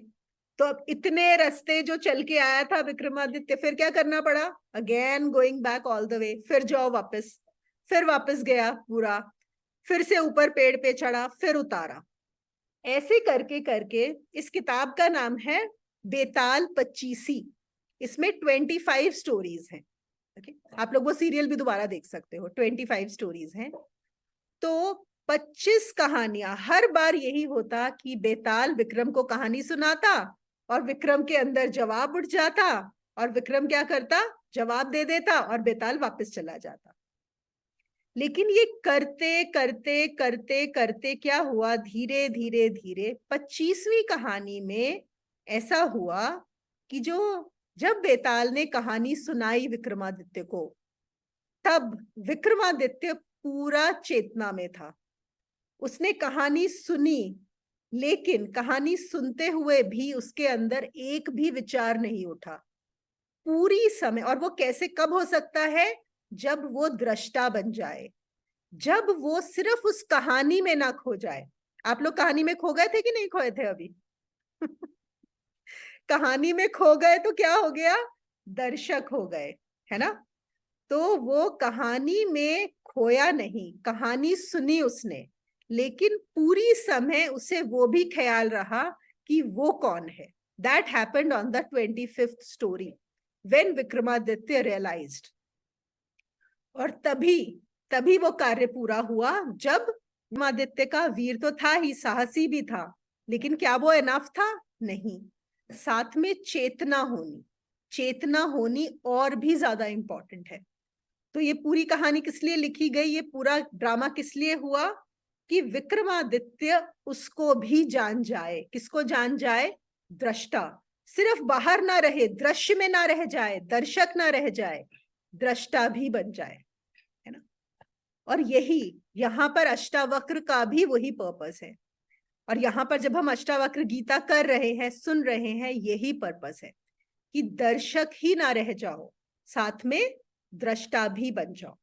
तो अब इतने रास्ते जो चल के आया था विक्रमादित्य, फिर क्या करना पड़ा? Again going back all the way, फिर जाओ वापस, फिर वापस गया पूरा, फिर से ऊपर पेड़ पे चढ़ा, फिर उतारा। ऐसे करके करके इस किताब का नाम है बेताल पच्चीसी। इसमें 25 स्टोरीज हैं। ओके, आप लोग वो सीरियल भी दोबारा देख सकते हो, 25 स्टोरीज हैं। तो 25 कहानियां, हर बार यही होता कि बेताल विक्रम को कहानी सुनाता और विक्रम के अंदर जवाब उठ जाता, और विक्रम क्या करता? जवाब दे देता और बेताल वापस चला जाता। लेकिन ये करते करते करते करते क्या हुआ, धीरे धीरे धीरे 25वीं कहानी में ऐसा हुआ कि जब बेताल ने कहानी सुनाई विक्रमादित्य को, तब विक्रमादित्य पूरा चेतना में था। उसने कहानी सुनी, लेकिन कहानी सुनते हुए भी उसके अंदर एक भी विचार नहीं उठा पूरी समय। और वो कैसे, कब हो सकता है? जब वो दृष्टा बन जाए, जब वो सिर्फ उस कहानी में ना खो जाए। आप लोग कहानी में खो गए थे कि नहीं खोए थे अभी? कहानी में खो गए तो क्या हो गया? दर्शक हो गए, है ना। तो वो कहानी में खोया नहीं, कहानी सुनी उसने, लेकिन पूरी समय उसे वो भी ख्याल रहा कि वो कौन है। That happened on the 25th story, when Vikramaditya realised. और तभी तभी वो कार्य पूरा हुआ, जब विक्रमादित्य का वीर तो था ही, साहसी भी था, लेकिन क्या वो इनफ था? नहीं, साथ में चेतना होनी, चेतना होनी और भी ज्यादा इंपॉर्टेंट है। तो ये पूरी कहानी किस लिए लिखी गई, ये पूरा ड्रामा किस लिए हुआ? कि विक्रमादित्य उसको भी जान जाए। किसको जान जाए? दृष्टा। सिर्फ बाहर ना रहे, दृश्य में ना रह जाए, दर्शक ना रह जाए, दृष्टा भी बन जाए, है ना। और यही यहाँ पर अष्टावक्र का भी वही पर्पस है। और यहाँ पर जब हम अष्टावक्र गीता कर रहे हैं, सुन रहे हैं, यही पर्पस है कि दर्शक ही ना रह जाओ, साथ में दृष्टा भी बन जाओ,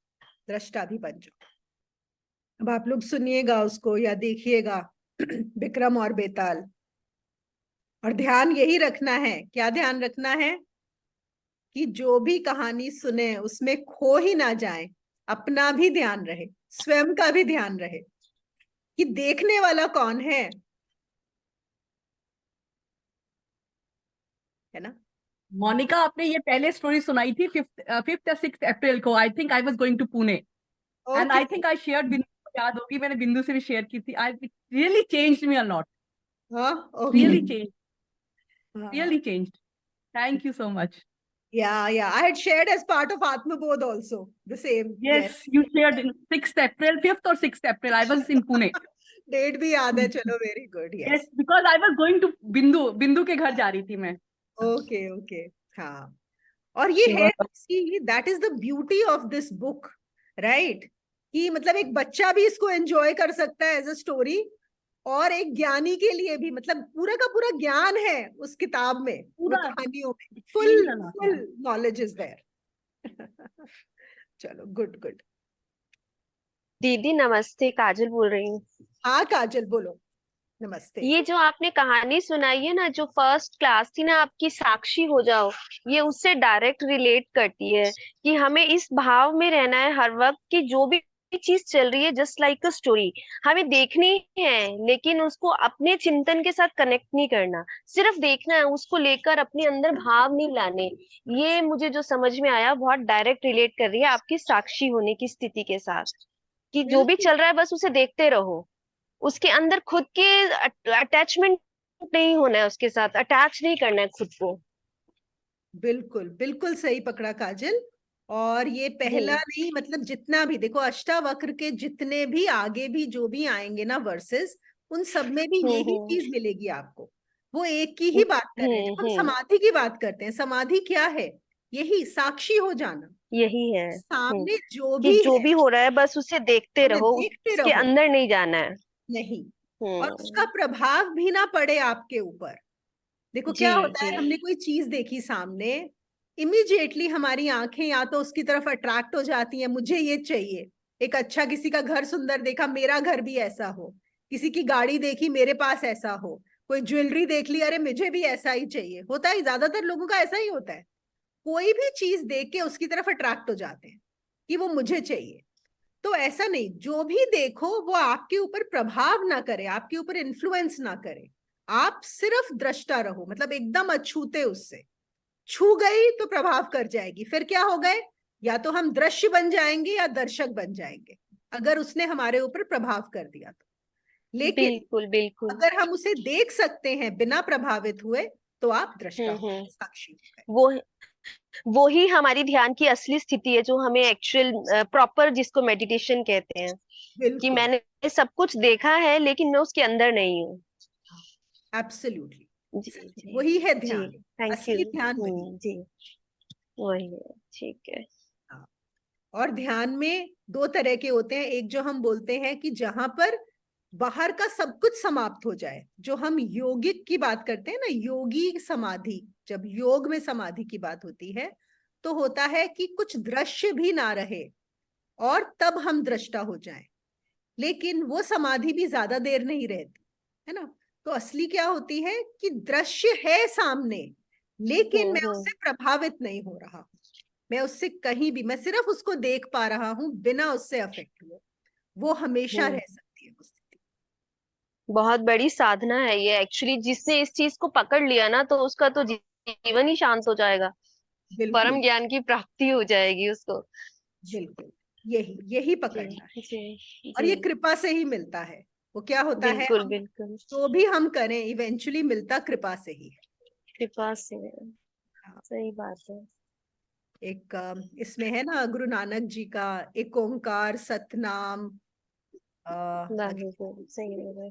दृष्टा भी बन जाओ। अब आप लोग सुनिएगा उसको या देखिएगा विक्रम और बेताल। और ध्यान यही रखना है, क्या ध्यान रखना है? कि जो भी कहानी सुने उसमें खो ही ना जाए, अपना भी ध्यान रहे, स्वयं का भी ध्यान रहे कि देखने वाला कौन है ना। मोनिका, आपने ये पहले स्टोरी सुनाई थी 5th या 6th अप्रैल को। I think I was going to Pune and okay. I think I shared, Bindu को याद होगी, मैंने बिंदु से भी शेयर की थी। I really changed me a lot, हाँ, ओके। रियली चेंज, हाँ, really changed. Thank you so much. Yeah, I had shared as part of Atmabodh also the same. Yes, you shared in 6th April, 5th or 6th April. I was in Pune. Date भी याद है, चलो, very good. Yes, yes. because I was going to बिंदु के घर जा रही थी मैं. Okay okay. हाँ. और ये She है, was- see that is the beauty of this book, right? कि मतलब एक बच्चा भी इसको एंजॉय कर सकता है एज अ स्टोरी, और एक ज्ञानी के लिए भी, मतलब पूरा का पूरा ज्ञान है उस किताब में, वो पूरा कहानियों में, explain फुल करना फुल है. Knowledge is there. चलो, गुड गुड. दीदी नमस्ते, काजल बोल रही हूँ। हाँ काजल, बोलो. नमस्ते. ये जो आपने कहानी सुनाई है ना, जो फर्स्ट क्लास थी ना आपकी, साक्षी हो जाओ, ये उससे डायरेक्ट रिलेट करती है कि हमें इस भाव में रहना है हर वक्त कि जो भी चीज चल रही है जस्ट लाइक अ स्टोरी हमें देखनी है, लेकिन उसको अपने चिंतन के साथ कनेक्ट नहीं करना, सिर्फ देखना है, उसको लेकर अपने अंदर भाव नहीं लाने। ये मुझे जो समझ में आया बहुत डायरेक्ट रिलेट कर रही है आपकी साक्षी होने की स्थिति के साथ, कि जो भी बिल्कुल चल रहा है बस उसे देखते रहो, उसके अंदर खुद के अटैचमेंट नहीं होना है, उसके साथ अटैच नहीं करना है खुद को। बिल्कुल बिल्कुल सही पकड़ा काजल. और ये जी। पहला नहीं, मतलब जितना भी देखो, अष्टावक्र के जितने भी आगे भी जो भी आएंगे ना वर्सेस, उन सब में भी यही हम्म। चीज मिलेगी आपको. वो एक की ही बात कर रहे हैं. जब हम समाधि की बात करते हैं, समाधि क्या है? यही साक्षी हो जाना. यही है। सामने जो कि भी जो है भी हो रहा है बस उसे देखते उन्हें रहो, देखते उसके रहो. अंदर नहीं जाना है। नहीं. और उसका हम्म। प्रभाव भी ना पड़े आपके ऊपर. देखो जी क्या होता जी। है, हमने कोई चीज देखी सामने, इमिजिएटली हमारी आंखें या तो उसकी तरफ अट्रैक्ट हो जाती हैं, मुझे ये चाहिए. एक अच्छा किसी का घर सुंदर देखा, मेरा घर भी ऐसा हो. किसी की गाड़ी देखी, मेरे पास ऐसा हो. कोई ज्वेलरी देख ली, अरे मुझे भी ऐसा ही चाहिए. होता है, ज्यादातर लोगों का ऐसा ही होता है. कोई भी चीज देख के उसकी तरफ अट्रैक्ट हो जाते हैं कि वो मुझे चाहिए. तो ऐसा नहीं, जो भी देखो वो आपके ऊपर प्रभाव ना करे, आपके ऊपर इन्फ्लुएंस ना करे. आप सिर्फ दृष्टा रहो, मतलब एकदम अछूते उससे. छू गई तो प्रभाव कर जाएगी, फिर क्या हो गए, या तो हम दृश्य बन जाएंगे या दर्शक बन जाएंगे, अगर उसने हमारे ऊपर प्रभाव कर दिया तो. लेकिन बिल्कुल बिल्कुल। अगर हम उसे देख सकते हैं बिना प्रभावित हुए, तो आप दृष्टा हो गए, साक्षी हो गए. वो ही हमारी ध्यान की असली स्थिति है, जो हमें एक्चुअल प्रॉपर जिसको मेडिटेशन कहते हैं, कि बिल्कुल. मैंने सब कुछ देखा है लेकिन मैं उसके अंदर नहीं हूँ। एब्सोल्युटली. जी जी वही है जी। ध्यान. Thank you. असली ध्यान वही. जी, वही है। ठीक है। हाँ. और ध्यान में दो तरह के होते हैं. एक जो हम बोलते हैं कि जहां पर बाहर का सब कुछ समाप्त हो जाए, जो हम योगिक की बात करते हैं ना, योगी समाधि. जब योग में समाधि की बात होती है, तो होता है कि कुछ दृश्य भी ना रहे और तब हम दृष्टा हो जाएं. लेकिन वो समाधि भी ज्यादा देर नहीं रहती है ना. तो असली क्या होती है कि दृश्य है सामने, लेकिन मैं उससे प्रभावित नहीं हो रहा. मैं उससे कहीं भी, मैं सिर्फ उसको देख पा रहा हूं बिना उससे अफेक्ट हुए. वो हमेशा रह सकती है वो स्थिति. बहुत बड़ी साधना है ये एक्चुअली, जिसने इस चीज को पकड़ लिया ना तो उसका तो जीवन ही शांत हो जाएगा, बिल्कुल परम ज्ञान की प्राप्ति हो जाएगी उसको। बिल्कुल. यही यही जी पकड़ना है. जी और ये जी। कृपा से ही मिलता है. वो क्या होता है, बिल्कुल हम बिल्कुल। जो भी हम करें इवेंचुअली मिलता कृपा से ही है. कृपा से। हाँ. सही बात है। एक इसमें है ना, गुरु नानक जी का एक ओंकार सतनाम, आगे, सही बोल रहे।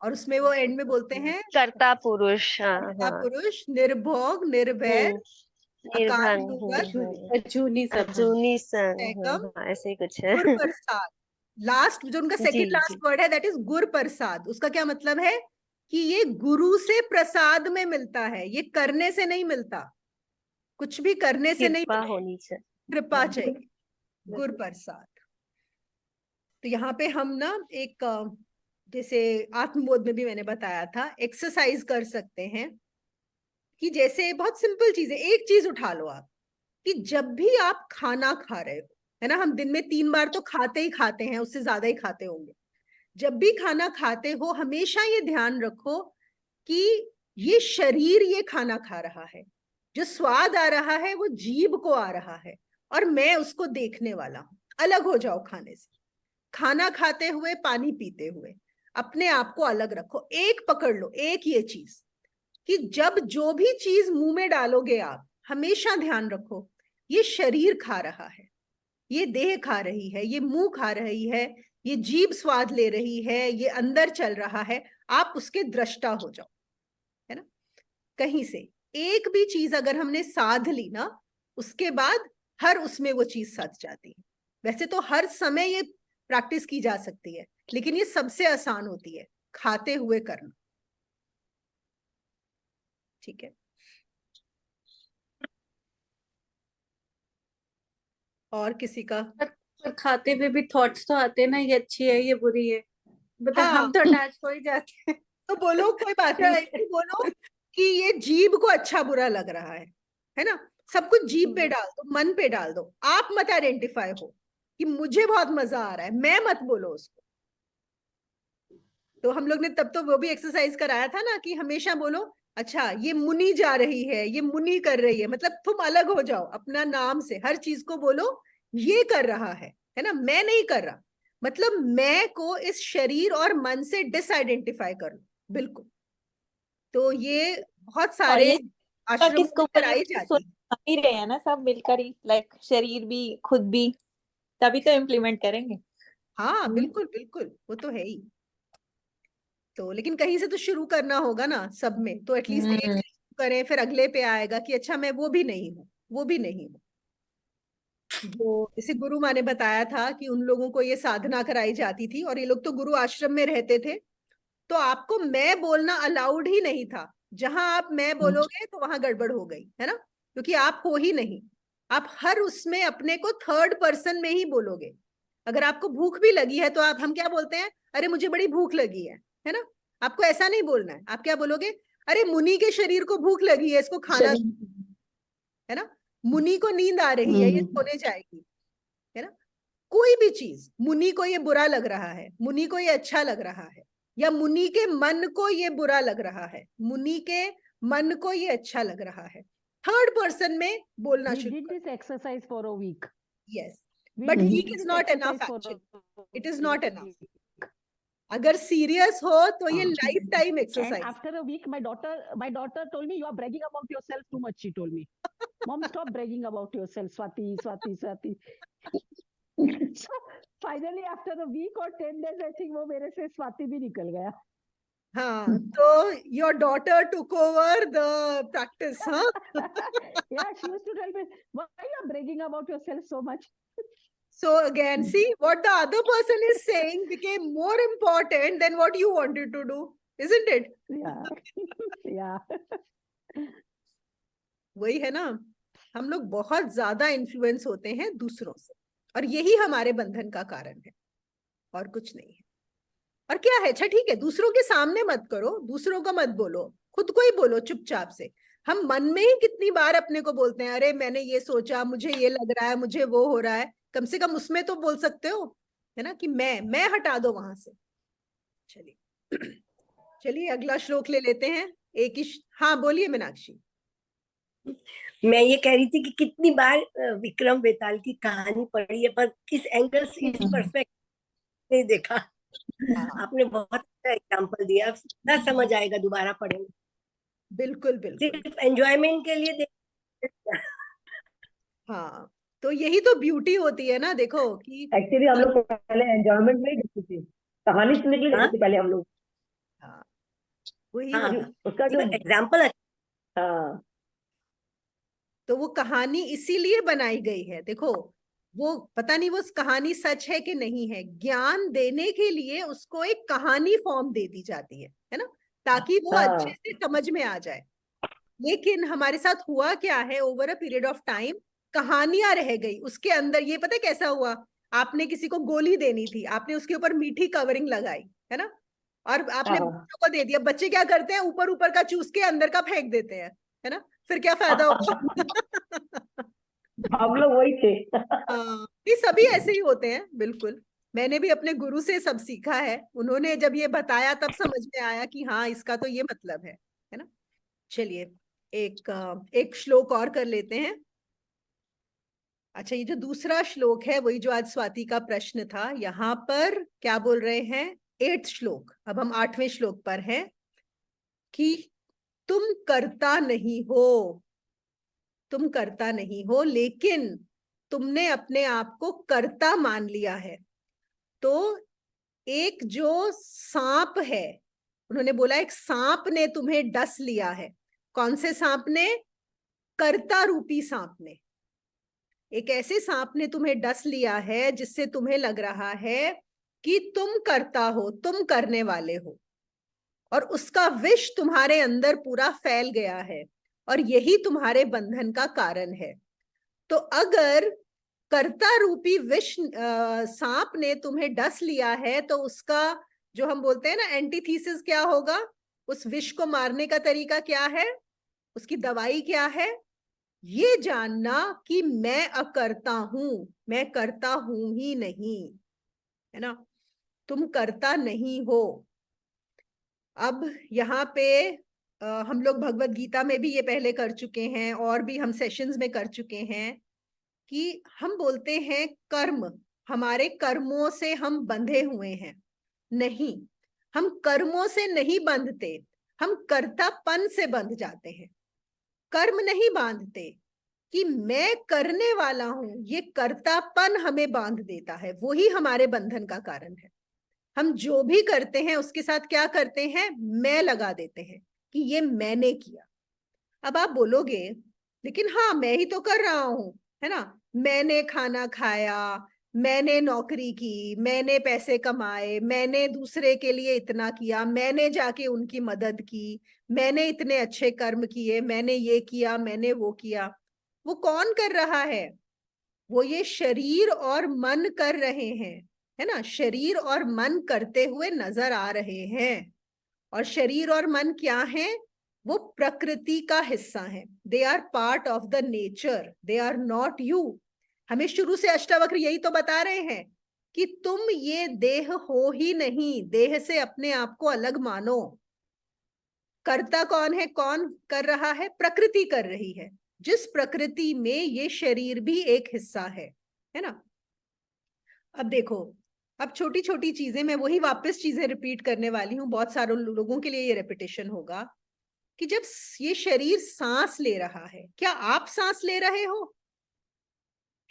और उसमें वो एंड में बोलते हैं, कर्ता पुरुष, हाँ कर्ता हाँ। पुरुष निर्भोग निर्वैर अकाल निर्धन। मूरत अजूनी सा. अजूनी सन, एकम हाँ ऐसे ही कुछ है। गुर प्रसाद. लास्ट जो उनका जी सेकंड लास्ट जी। वर्ड है, दैट इज गुर प्रसाद. उसका क्या मतलब है कि ये गुरु से प्रसाद में मिलता है, ये करने से नहीं मिलता, कुछ भी करने से नहीं कृपा मिलता, होनी चाहिए। कृपा चाहिए. गुर प्रसाद. तो यहाँ पे हम ना एक जैसे आत्मबोध में भी मैंने बताया था, एक्सरसाइज कर सकते हैं. कि जैसे बहुत सिंपल चीज है, एक चीज उठा लो आप, कि जब भी आप खाना खा रहे हो, है ना, हम दिन में 3 बार तो खाते ही खाते हैं, उससे ज्यादा ही खाते होंगे. जब भी खाना खाते हो, हमेशा ये ध्यान रखो कि ये शरीर ये खाना खा रहा है, जो स्वाद आ रहा है वो जीभ को आ रहा है, और मैं उसको देखने वाला हूं. अलग हो जाओ खाने से. खाना खाते हुए, पानी पीते हुए अपने आप को अलग रखो. एक पकड़ लो, एक ये चीज कि जब जो भी चीज मुंह में डालोगे आप, हमेशा ध्यान रखो, ये शरीर खा रहा है, ये देह खा रही है, ये मुंह खा रही है, ये जीभ स्वाद ले रही है, ये अंदर चल रहा है, आप उसके दृष्टा हो जाओ, है ना। कहीं से एक भी चीज अगर हमने साध ली ना, उसके बाद हर उसमें वो चीज सच जाती है। वैसे तो हर समय ये प्रैक्टिस की जा सकती है, लेकिन ये सबसे आसान होती है खाते हुए करना। ठीक है, और किसी का? पर खाते हुए भी थॉट्स तो आते हैं ना, ये अच्छी है ये बुरी है, बता हाँ, हम तो अटैच हो ही जाते हैं। तो बोलो कोई बात नहीं, उसको बोलो कि ये जीभ को अच्छा बुरा लग रहा है ना। सब कुछ जीभ पे डाल दो, मन पे डाल दो, आप मत आइडेंटिफाई हो कि मुझे बहुत मजा आ रहा है, मैं मत बोलो उसको। तो हम लोग ने तब तो वो भी एक्सरसाइज कराया था ना कि हमेशा बोलो, अच्छा ये मुनि जा रही है, ये मुनि कर रही है, मतलब तुम अलग हो जाओ अपना नाम से, हर चीज को बोलो ये कर रहा है ना, मैं नहीं कर रहा। मतलब मैं को इस शरीर और मन से डिसआइडेंटिफाई कर लो, बिल्कुल। तो ये बहुत और सारे ये आश्रमों किसको में बोलना कराई है, जाती है। हम ही रहे हैं ना सब मिलकर ही, लाइक शरीर भी खुद भी, तभी तो इम्प्लीमेंट करेंगे। हाँ बिल्कुल बिल्कुल, वो तो है ही। तो लेकिन कहीं से तो शुरू करना होगा ना सब में, तो एटलीस्ट एक से शुरू करें, फिर अगले पे आएगा कि अच्छा मैं वो भी नहीं हूँ, वो भी नहीं हूँ। जो जैसे गुरु माँ ने बताया था कि उन लोगों को ये साधना कराई जाती थी, और ये लोग तो गुरु आश्रम में रहते थे, तो आपको मैं बोलना अलाउड ही नहीं था। जहां आप मैं बोलोगे तो वहां गड़बड़ हो गई, है ना, क्योंकि आप हो ही नहीं। आप हर उसमें अपने को थर्ड पर्सन में ही बोलोगे। अगर आपको भूख भी लगी है तो आप, हम क्या बोलते हैं, अरे मुझे बड़ी भूख लगी है ना। आपको ऐसा नहीं बोलना है, आप क्या बोलोगे, अरे मुनि के शरीर को भूख लगी है, इसको खाना, है ना। मुनि को नींद आ रही है, ये सोने जाएगी, है ना। कोई भी चीज, मुनि को ये बुरा लग रहा है, मुनि को ये अच्छा लग रहा है, या मुनि के मन को ये बुरा लग रहा है, मुनि के मन को ये अच्छा लग रहा है, थर्ड पर्सन में बोलना We शुरू did कर। this exercise for a week. Yes, We but did week this is not exercise enough for actually, a it is not enough. week. अगर सीरियस हो तो ये lifetime And exercise. after a week, my daughter told me, "You are bragging about yourself too much." She told me, "Mom, stop bragging about yourself, Swati, Swati, Swati." So finally, after a week or 10 days, I think वो मेरे से स्वाति भी निकल गया. हाँ, तो your daughter took over the practice, हाँ। Yeah, she used to tell me, "Why you are bragging about yourself so much?" So again, see what the other person is saying became more important than what you wanted to do, isn't it? Yeah, yeah. वही है ना, हम लोग बहुत ज्यादा इन्फ्लुएंस होते हैं दूसरों से, और यही हमारे बंधन का कारण है, और कुछ नहीं है। और क्या है, अच्छा ठीक है, दूसरों के सामने मत करो, दूसरों को मत बोलो, खुद को ही बोलो चुपचाप से। हम मन में ही कितनी बार अपने को बोलते हैं, अरे मैंने ये सोचा, मुझे ये लग रहा है, मुझे वो हो रहा है। कम से कम उसमें तो बोल सकते हो, है ना, कि मैं हटा दो वहां से। चलिए चलिए अगला श्लोक ले लेते हैं। एक ही हाँ बोलिए मीनाक्षी। मैं ये कह रही थी कि कितनी बार विक्रम बेताल की कहानी पढ़ी है, पर किस एंगल से, इस पर्सपेक्टिव नहीं देखा। आपने बहुत अच्छा एग्जांपल दिया, ना समझ आएगा दोबारा पढ़ेंगे। बिल्कुल बिल्कुल, सिर्फ एंजॉयमेंट के लिए देख। हाँ, तो यही तो ब्यूटी होती है ना, देखो कि एक्चुअली हम लोग पहले एंजॉयमेंट में ही देखते थे, कहानी सुनने के लिए देखते थे पहले हम लोग। हाँ, वही हाँ, होता है। उसका जो एग्जाम्पल अच्छा। हाँ, तो वो कहानी इसीलिए बनाई गई है, देखो वो पता नहीं वो कहानी सच है कि नहीं है, ज्ञान देने के लिए उसको एक कहानी फॉर्म दे दी जाती है ना, ताकि वो अच्छे से समझ में आ जाए। लेकिन हमारे साथ हुआ क्या है, over a period of time कहानियां रह गई उसके अंदर। ये पता कैसा हुआ, आपने किसी को गोली देनी थी, आपने उसके ऊपर मीठी कवरिंग लगाई, है ना, और आपने बच्चों को दे दिया। बच्चे क्या करते हैं, ऊपर ऊपर का चूस के अंदर का फेंक देते हैं, है ना, फिर क्या फायदा होगा। हम लोग वही थे। हाँ, ये सभी ऐसे ही होते हैं, बिल्कुल। मैंने भी अपने गुरु से सब सीखा है, उन्होंने जब ये बताया तब समझ में आया कि हाँ इसका तो ये मतलब है ना। चलिए एक श्लोक और कर लेते हैं। अच्छा, ये जो दूसरा श्लोक है वही जो आज स्वाति का प्रश्न था, यहाँ पर क्या बोल रहे हैं, 8th श्लोक, अब हम 8वें श्लोक पर हैं कि तुम करता नहीं हो, तुम कर्ता नहीं हो, लेकिन तुमने अपने आप को कर्ता मान लिया है। तो एक जो सांप है, उन्होंने बोला एक सांप ने तुम्हें डस लिया है। कौन से सांप ने? कर्ता रूपी सांप ने। एक ऐसे सांप ने तुम्हें डस लिया है जिससे तुम्हें लग रहा है कि तुम कर्ता हो, तुम करने वाले हो, और उसका विष तुम्हारे अंदर पूरा फैल गया है, और यही तुम्हारे बंधन का कारण है। तो अगर कर्ता रूपी विष सांप ने तुम्हें डस लिया है, तो उसका जो हम बोलते हैं ना एंटीथीसिस क्या होगा? उस विष को मारने का तरीका क्या है? उसकी दवाई क्या है? ये जानना कि मैं अकर्ता हूं, मैं करता हूं ही नहीं, है ना? तुम करता नहीं हो। अब यहाँ पे हम लोग भगवत गीता में भी ये पहले कर चुके हैं, और भी हम सेशंस में कर चुके हैं कि हम बोलते हैं कर्म, हमारे कर्मों से हम बंधे हुए हैं। नहीं, हम कर्मों से नहीं बंधते, हम कर्तापन से बंध जाते हैं। कर्म नहीं बांधते कि मैं करने वाला हूं, ये कर्तापन हमें बांध देता है, वही हमारे बंधन का कारण है। हम जो भी करते हैं उसके साथ क्या करते हैं? मैं लगा देते हैं कि ये मैंने किया। अब आप बोलोगे लेकिन हाँ मैं ही तो कर रहा हूं, है ना? मैंने खाना खाया, मैंने नौकरी की, मैंने पैसे कमाए, मैंने दूसरे के लिए इतना किया, मैंने जाके उनकी मदद की, मैंने इतने अच्छे कर्म किए, मैंने ये किया, मैंने वो किया। वो कौन कर रहा है? वो ये शरीर और मन कर रहे हैं, है ना? शरीर और मन करते हुए नजर आ रहे हैं। और शरीर और मन क्या है? वो प्रकृति का हिस्सा है। They are part of the nature, they are not you. हमें शुरू से अष्टावक्र यही तो बता रहे हैं कि तुम ये देह हो ही नहीं, देह से अपने आप को अलग मानो। कर्ता कौन है? कौन कर रहा है? प्रकृति कर रही है, जिस प्रकृति में ये शरीर भी एक हिस्सा है ना? अब देखो, अब छोटी छोटी चीजें, मैं वही वापस चीजें रिपीट करने वाली हूं, बहुत सारे लोगों के लिए ये रेपिटेशन होगा कि जब ये शरीर सांस ले रहा है, क्या आप सांस ले रहे हो?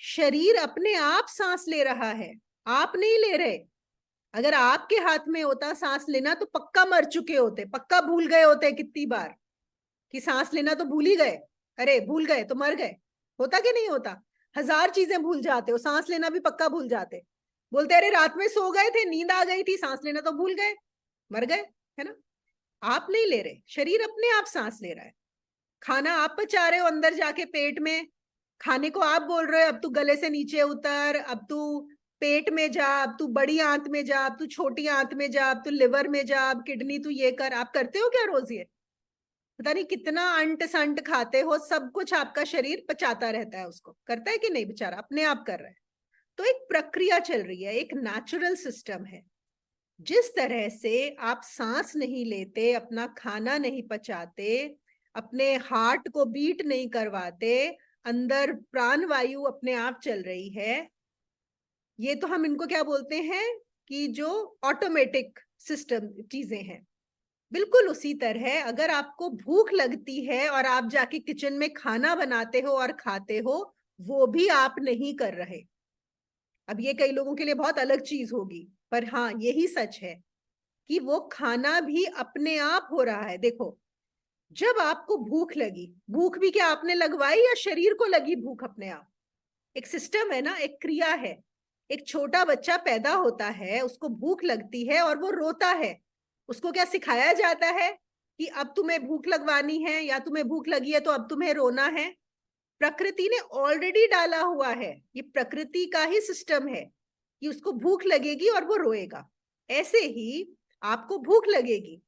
शरीर अपने आप सांस ले रहा है, आप नहीं ले रहे। अगर आपके हाथ में होता सांस लेना तो पक्का मर चुके होते, पक्का भूल गए होते कितनी बार कि सांस लेना तो भूल ही गए। अरे भूल गए तो मर गए। होता कि नहीं होता? हजार चीजें भूल जाते हो, सांस लेना भी पक्का भूल जाते। बोलते अरे रात में सो गए थे, नींद आ गई थी, सांस लेना तो भूल गए, मर गए, है ना? आप नहीं ले रहे, शरीर अपने आप सांस ले रहा है। खाना आप पचा रहे हो अंदर जाके पेट में, खाने को आप बोल रहे हो अब तू गले से नीचे उतर, अब तू पेट में जा, अब तू बड़ी आंत में जा, अब तू छोटी आंत में जा, अब तू लिवर में जा, अब किडनी तू ये कर। आप करते हो क्या रोज ये? पता नहीं कितना अंट संट खाते हो, सब कुछ आपका शरीर पचाता रहता है, उसको करता है कि नहीं? बेचारा अपने आप कर रहा है। तो एक प्रक्रिया चल रही है, एक नेचुरल सिस्टम है। जिस तरह से आप सांस नहीं लेते, अपना खाना नहीं पचाते, अपने हार्ट को बीट नहीं करवाते, अंदर प्राण वायु अपने आप चल रही है, ये तो हम इनको क्या बोलते हैं कि जो ऑटोमेटिक सिस्टम चीजें हैं। बिल्कुल उसी तरह अगर आपको भूख लगती है और आप जाके किचन में खाना बनाते हो और खाते हो, वो भी आप नहीं कर रहे। अब ये कई लोगों के लिए बहुत अलग चीज होगी, पर हाँ यही सच है कि वो खाना भी अपने आप हो रहा है। देखो, जब आपको भूख लगी, भूख भी क्या आपने लगवाई या शरीर को लगी भूख अपने आप? एक सिस्टम है ना, एक क्रिया है। एक छोटा बच्चा पैदा होता है, उसको भूख लगती है और वो रोता है। उसको क्या सिखाया जाता है कि अब तुम्हें भूख लगवानी है, या तुम्हें भूख लगी है तो अब तुम्हें रोना है? प्रकृति ने ऑलरेडी डाला हुआ है, ये प्रकृति का ही सिस्टम है कि उसको भूख लगेगी और वो रोएगा। ऐसे ही आपको भूख लगेगी,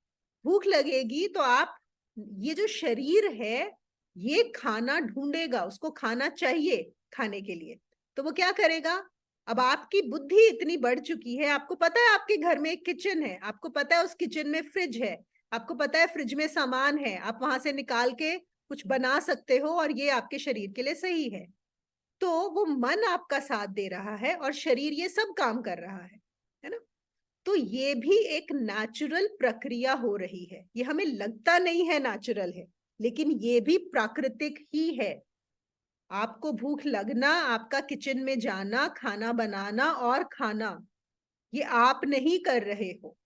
भूख लगेगी तो आप, ये जो शरीर है ये खाना ढूंढेगा, उसको खाना चाहिए खाने के लिए, तो वो क्या करेगा? अब आपकी बुद्धि इतनी बढ़ चुकी है, आपको पता है आपके घर में एक किचन है, आपको पता है उस किचन में फ्रिज है, आपको पता है फ्रिज में सामान है, आप वहां से निकाल के कुछ बना सकते हो और ये आपके शरीर के लिए सही है। तो वो मन आपका साथ दे रहा है और शरीर ये सब काम कर रहा है ना? तो ये भी एक नेचुरल प्रक्रिया हो रही है। ये हमें लगता नहीं है नेचुरल है, लेकिन ये भी प्राकृतिक ही है। आपको भूख लगना, आपका किचन में जाना, खाना बनाना और खाना, ये आप नहीं कर रहे हो।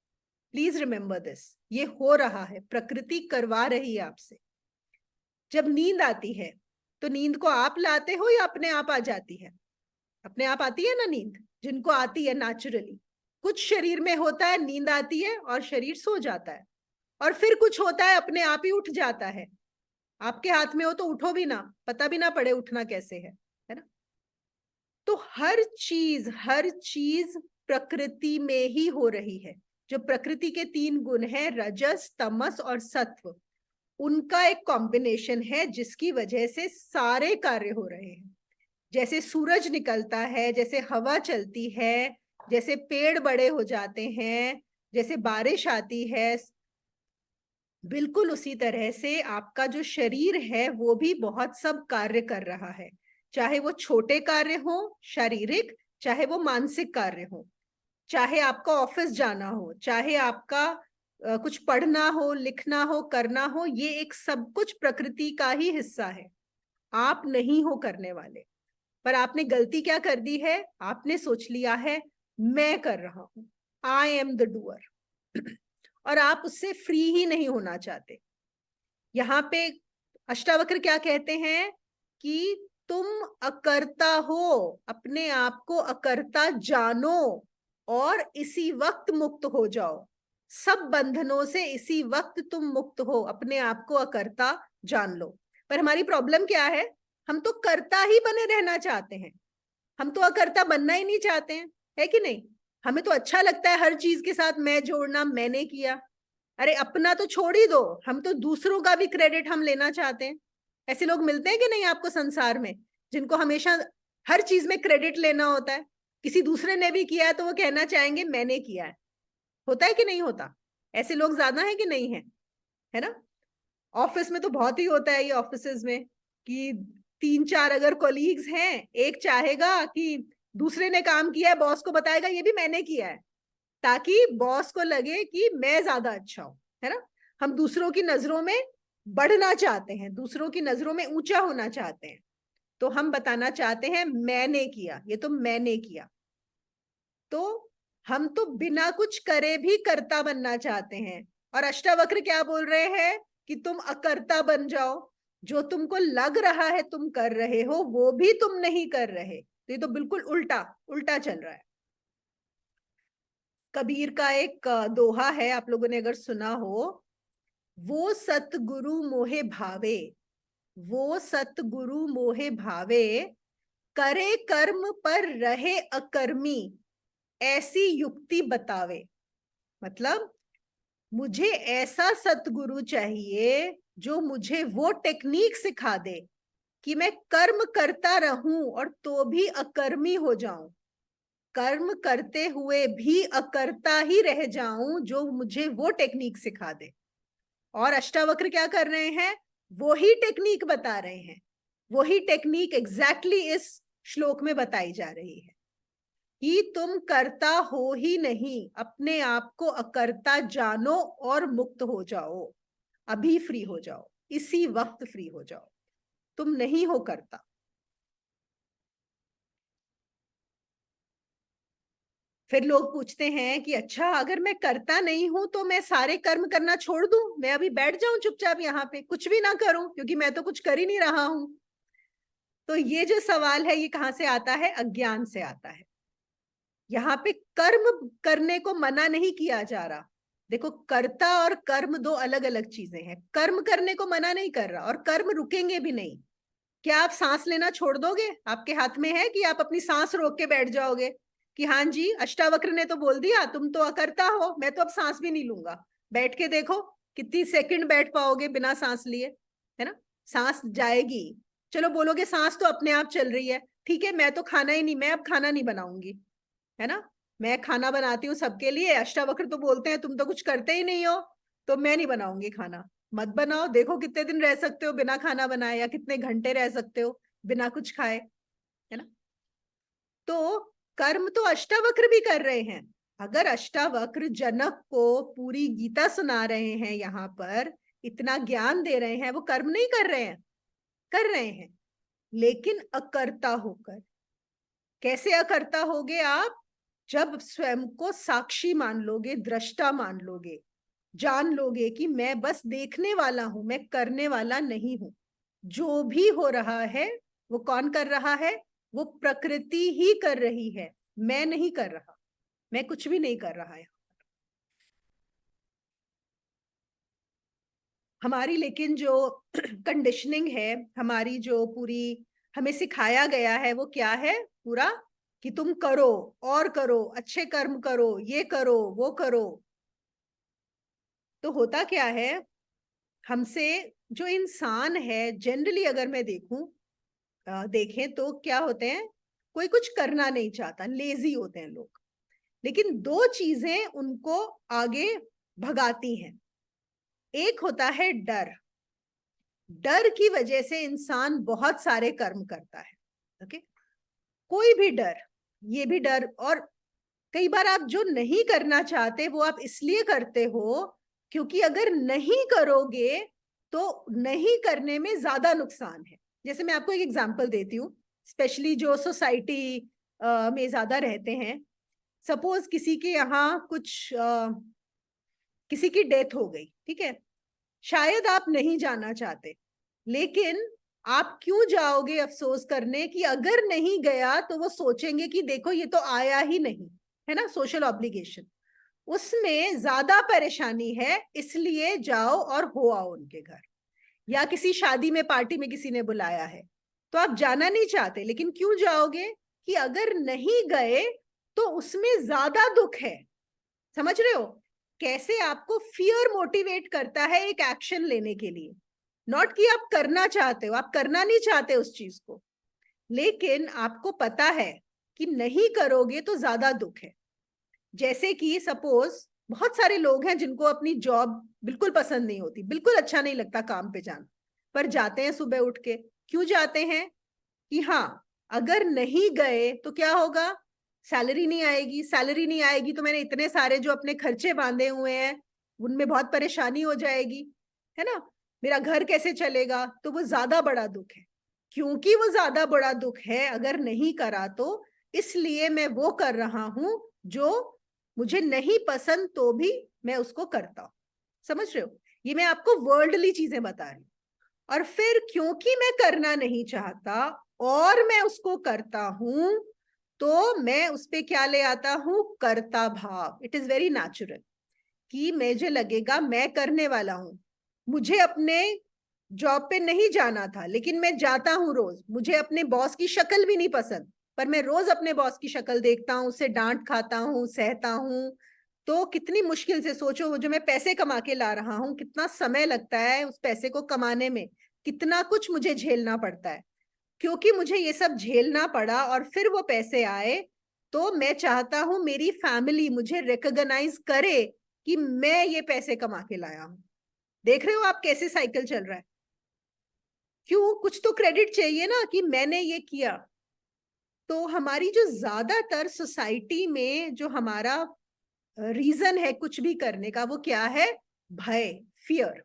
प्लीज रिमेंबर दिस, ये हो रहा है, प्रकृति करवा रही है आपसे। जब नींद आती है तो नींद को आप लाते हो या अपने आप आ जाती है? अपने आप आती है ना नींद, जिनको आती है नेचुरली। कुछ शरीर में होता है नींद आती है और शरीर सो जाता है, और फिर कुछ होता है अपने आप ही उठ जाता है। आपके हाथ में हो तो उठो भी ना, पता भी ना पड़े उठना कैसे है ना? तो हर चीज प्रकृति में ही हो रही है। जो प्रकृति के 3 गुण हैं, रजस, तमस और सत्व, उनका एक कॉम्बिनेशन है जिसकी वजह से सारे कार्य हो रहे हैं। जैसे सूरज निकलता है, जैसे हवा चलती है, जैसे पेड़ बड़े हो जाते हैं, जैसे बारिश आती है, बिल्कुल उसी तरह से आपका जो शरीर है वो भी बहुत सब कार्य कर रहा है। चाहे वो छोटे कार्य हो शारीरिक, चाहे वो मानसिक कार्य हो, चाहे आपका ऑफिस जाना हो, चाहे आपका कुछ पढ़ना हो, लिखना हो, करना हो, ये एक सब कुछ प्रकृति का ही हिस्सा है। आप नहीं हो करने वाले। पर आपने गलती क्या कर दी है? आपने सोच लिया है मैं कर रहा हूं, आई एम द डूअर, और आप उससे फ्री ही नहीं होना चाहते। यहाँ पे अष्टावक्र क्या कहते हैं कि तुम अकर्ता हो, अपने आप को अकर्ता जानो और इसी वक्त मुक्त हो जाओ। सब बंधनों से इसी वक्त तुम मुक्त हो, अपने आप को अकर्ता जान लो। पर हमारी प्रॉब्लम क्या है? हम तो कर्ता ही बने रहना चाहते हैं, हम तो अकर्ता बनना ही नहीं चाहते हैं, है कि नहीं? हमें तो अच्छा लगता है हर चीज के साथ मैं जोड़ना, मैंने किया। अरे अपना तो छोड़ ही दो, हम तो दूसरों का भी क्रेडिट हम लेना चाहते हैं। ऐसे लोग मिलते हैं कि नहीं आपको संसार में, जिनको हमेशा हर चीज में क्रेडिट लेना होता है? किसी दूसरे ने भी किया है तो वो कहना चाहेंगे मैंने किया है। होता है कि नहीं होता? ऐसे लोग ज्यादा है कि नहीं है ना? ऑफिस में तो बहुत ही होता है ये, ऑफिसेज में कि 3-4 अगर कोलीग्स हैं, एक चाहेगा कि दूसरे ने काम किया है, बॉस को बताएगा ये भी मैंने किया है, ताकि बॉस को लगे कि मैं ज्यादा अच्छा हूं, है ना? हम दूसरों की नजरों में बढ़ना चाहते हैं, दूसरों की नजरों में ऊंचा होना चाहते हैं, तो हम बताना चाहते हैं मैंने किया, ये तो मैंने किया। तो हम तो बिना कुछ करे भी कर्ता बनना चाहते हैं, और अष्टावक्र क्या बोल रहे हैं कि तुम अकर्ता बन जाओ। जो तुमको लग रहा है तुम कर रहे हो वो भी तुम नहीं कर रहे। तो ये तो बिल्कुल उल्टा उल्टा चल रहा है। कबीर का एक दोहा है, आप लोगों ने अगर सुना हो, वो सतगुरु मोहे भावे, वो सतगुरु मोहे भावे, करे कर्म पर रहे अकर्मी, ऐसी युक्ति बतावे। मतलब मुझे ऐसा सतगुरु चाहिए जो मुझे वो टेक्निक सिखा दे कि मैं कर्म करता रहूं और तो भी अकर्मी हो जाऊं, कर्म करते हुए भी अकर्ता ही रह जाऊं, जो मुझे वो टेक्निक सिखा दे। और अष्टावक्र क्या कर रहे हैं? वो ही टेक्निक बता रहे हैं, वही टेक्निक एग्जैक्टली इस श्लोक में बताई जा रही है कि तुम कर्ता हो ही नहीं, अपने आप को अकर्ता जानो और मुक्त हो जाओ। अभी फ्री हो जाओ, इसी वक्त फ्री हो जाओ, तुम नहीं हो करता। फिर लोग पूछते हैं कि अच्छा अगर मैं करता नहीं हूं तो मैं सारे कर्म करना छोड़ दूं, मैं अभी बैठ जाऊं चुपचाप यहाँ पे कुछ भी ना करूं, क्योंकि मैं तो कुछ कर ही नहीं रहा हूं। तो ये जो सवाल है ये कहां से आता है? अज्ञान से आता है। यहाँ पे कर्म करने को मना नहीं किया जा रहा। देखो, कर्ता और कर्म दो अलग अलग चीजें हैं। कर्म करने को मना नहीं कर रहा, और कर्म रुकेंगे भी नहीं। क्या आप सांस लेना छोड़ दोगे? आपके हाथ में है कि आप अपनी सांस रोक के बैठ जाओगे कि हाँ जी अष्टावक्र ने तो बोल दिया तुम तो अकर्ता हो, मैं तो अब सांस भी नहीं लूंगा। बैठ के देखो कितनी सेकंड बैठ पाओगे बिना सांस लिए, है ना? सांस जाएगी। चलो बोलोगे सांस तो अपने आप चल रही है, ठीक है, मैं तो खाना ही नहीं, मैं अब खाना नहीं बनाऊंगी, है ना? मैं खाना बनाती हूँ सबके लिए, अष्टावक्र तो बोलते हैं तुम तो कुछ करते ही नहीं हो, तो मैं नहीं बनाऊंगी खाना। मत बनाओ, देखो कितने दिन रह सकते हो बिना खाना बनाए, या कितने घंटे रह सकते हो बिना कुछ खाए, है ना? तो कर्म तो अष्टावक्र भी कर रहे हैं। अगर अष्टावक्र जनक को पूरी गीता सुना रहे हैं, यहाँ पर इतना ज्ञान दे रहे हैं, वो कर्म नहीं कर रहे हैं? कर रहे हैं। लेकिन अकर्ता होकर। कैसे अकर्ता होगे आप? जब स्वयं को साक्षी मान लोगे, दृष्टा मान लोगे, जान लोगे कि मैं बस देखने वाला हूं, मैं करने वाला नहीं हूं। जो भी हो रहा है वो कौन कर रहा है? वो प्रकृति ही कर रही है, मैं नहीं कर रहा, मैं कुछ भी नहीं कर रहा है। हमारी लेकिन जो कंडीशनिंग है, हमारी जो पूरी हमें सिखाया गया है, वो क्या है? पूरा कि तुम करो और करो, अच्छे कर्म करो, ये करो, वो करो। तो होता क्या है, हमसे जो इंसान है जनरली अगर मैं देखें तो क्या होते हैं? कोई कुछ करना नहीं चाहता, लेजी होते हैं लोग। लेकिन दो चीजें उनको आगे भगाती हैं। एक होता है डर। डर की वजह से इंसान बहुत सारे कर्म करता है। ओके, कोई भी डर, ये भी डर। और कई बार आप जो नहीं करना चाहते वो आप इसलिए करते हो क्योंकि अगर नहीं करोगे तो नहीं करने में ज्यादा नुकसान है। जैसे मैं आपको एक एग्जांपल देती हूँ, स्पेशली जो सोसाइटी में ज्यादा रहते हैं। सपोज किसी के यहाँ किसी की डेथ हो गई, ठीक है, शायद आप नहीं जाना चाहते, लेकिन आप क्यों जाओगे अफसोस करने कि अगर नहीं गया तो वो सोचेंगे कि देखो ये तो आया ही नहीं, है ना, सोशल ऑब्लिगेशन। उसमें ज्यादा परेशानी है, इसलिए जाओ और हो आओ उनके घर। या किसी शादी में, पार्टी में किसी ने बुलाया है तो आप जाना नहीं चाहते, लेकिन क्यों जाओगे? कि अगर नहीं गए तो उसमें ज्यादा दुख है। समझ रहे हो कैसे आपको फियर मोटिवेट करता है एक एक्शन लेने के लिए? नॉट कि आप करना चाहते हो, आप करना नहीं चाहते उस चीज को, लेकिन आपको पता है कि नहीं करोगे तो ज्यादा दुख है। जैसे कि सपोज बहुत सारे लोग हैं जिनको अपनी जॉब बिल्कुल पसंद नहीं होती, बिल्कुल अच्छा नहीं लगता काम पे जाना, पर जाते हैं सुबह उठ के। क्यों जाते हैं? कि हाँ, अगर नहीं गए तो क्या होगा? सैलरी नहीं आएगी, सैलरी नहीं आएगी तो मैंने इतने सारे जो अपने खर्चे बांधे हुए हैं उनमें बहुत परेशानी हो जाएगी, है ना, मेरा घर कैसे चलेगा? तो वो ज्यादा बड़ा दुख है। क्योंकि वो ज्यादा बड़ा दुख है, अगर नहीं करा तो, इसलिए मैं वो कर रहा हूं जो मुझे नहीं पसंद तो भी मैं उसको करता हूं। समझ रहे हो? ये मैं आपको वर्ल्डली चीजें बता रही हूँ। और फिर क्योंकि मैं करना नहीं चाहता और मैं उसको करता हूं, तो मैं उस पे क्या ले आता हूं? कर्ता भाव। इट इज वेरी नेचुरल कि मुझे लगेगा मैं करने वाला हूं। मुझे अपने जॉब पे नहीं जाना था, लेकिन मैं जाता हूं रोज। मुझे अपने बॉस की शक्ल भी नहीं पसंद, पर मैं रोज अपने बॉस की शक्ल देखता हूं, उससे डांट खाता हूं, सहता हूं। तो कितनी मुश्किल से, सोचो, वो जो मैं पैसे कमा के ला रहा हूं, कितना समय लगता है उस पैसे को कमाने में, कितना कुछ मुझे झेलना पड़ता है। क्योंकि मुझे ये सब झेलना पड़ा और फिर वो पैसे आए, तो मैं चाहता हूं मेरी फैमिली मुझे रिकॉग्नाइज करे कि मैं ये पैसे कमा के लाया हूं। देख रहे हो आप कैसे साइकिल चल रहा है? क्यों? कुछ तो क्रेडिट चाहिए ना कि मैंने ये किया। तो हमारी जो ज्यादातर सोसाइटी में जो हमारा रीजन है कुछ भी करने का, वो क्या है? भय, फियर।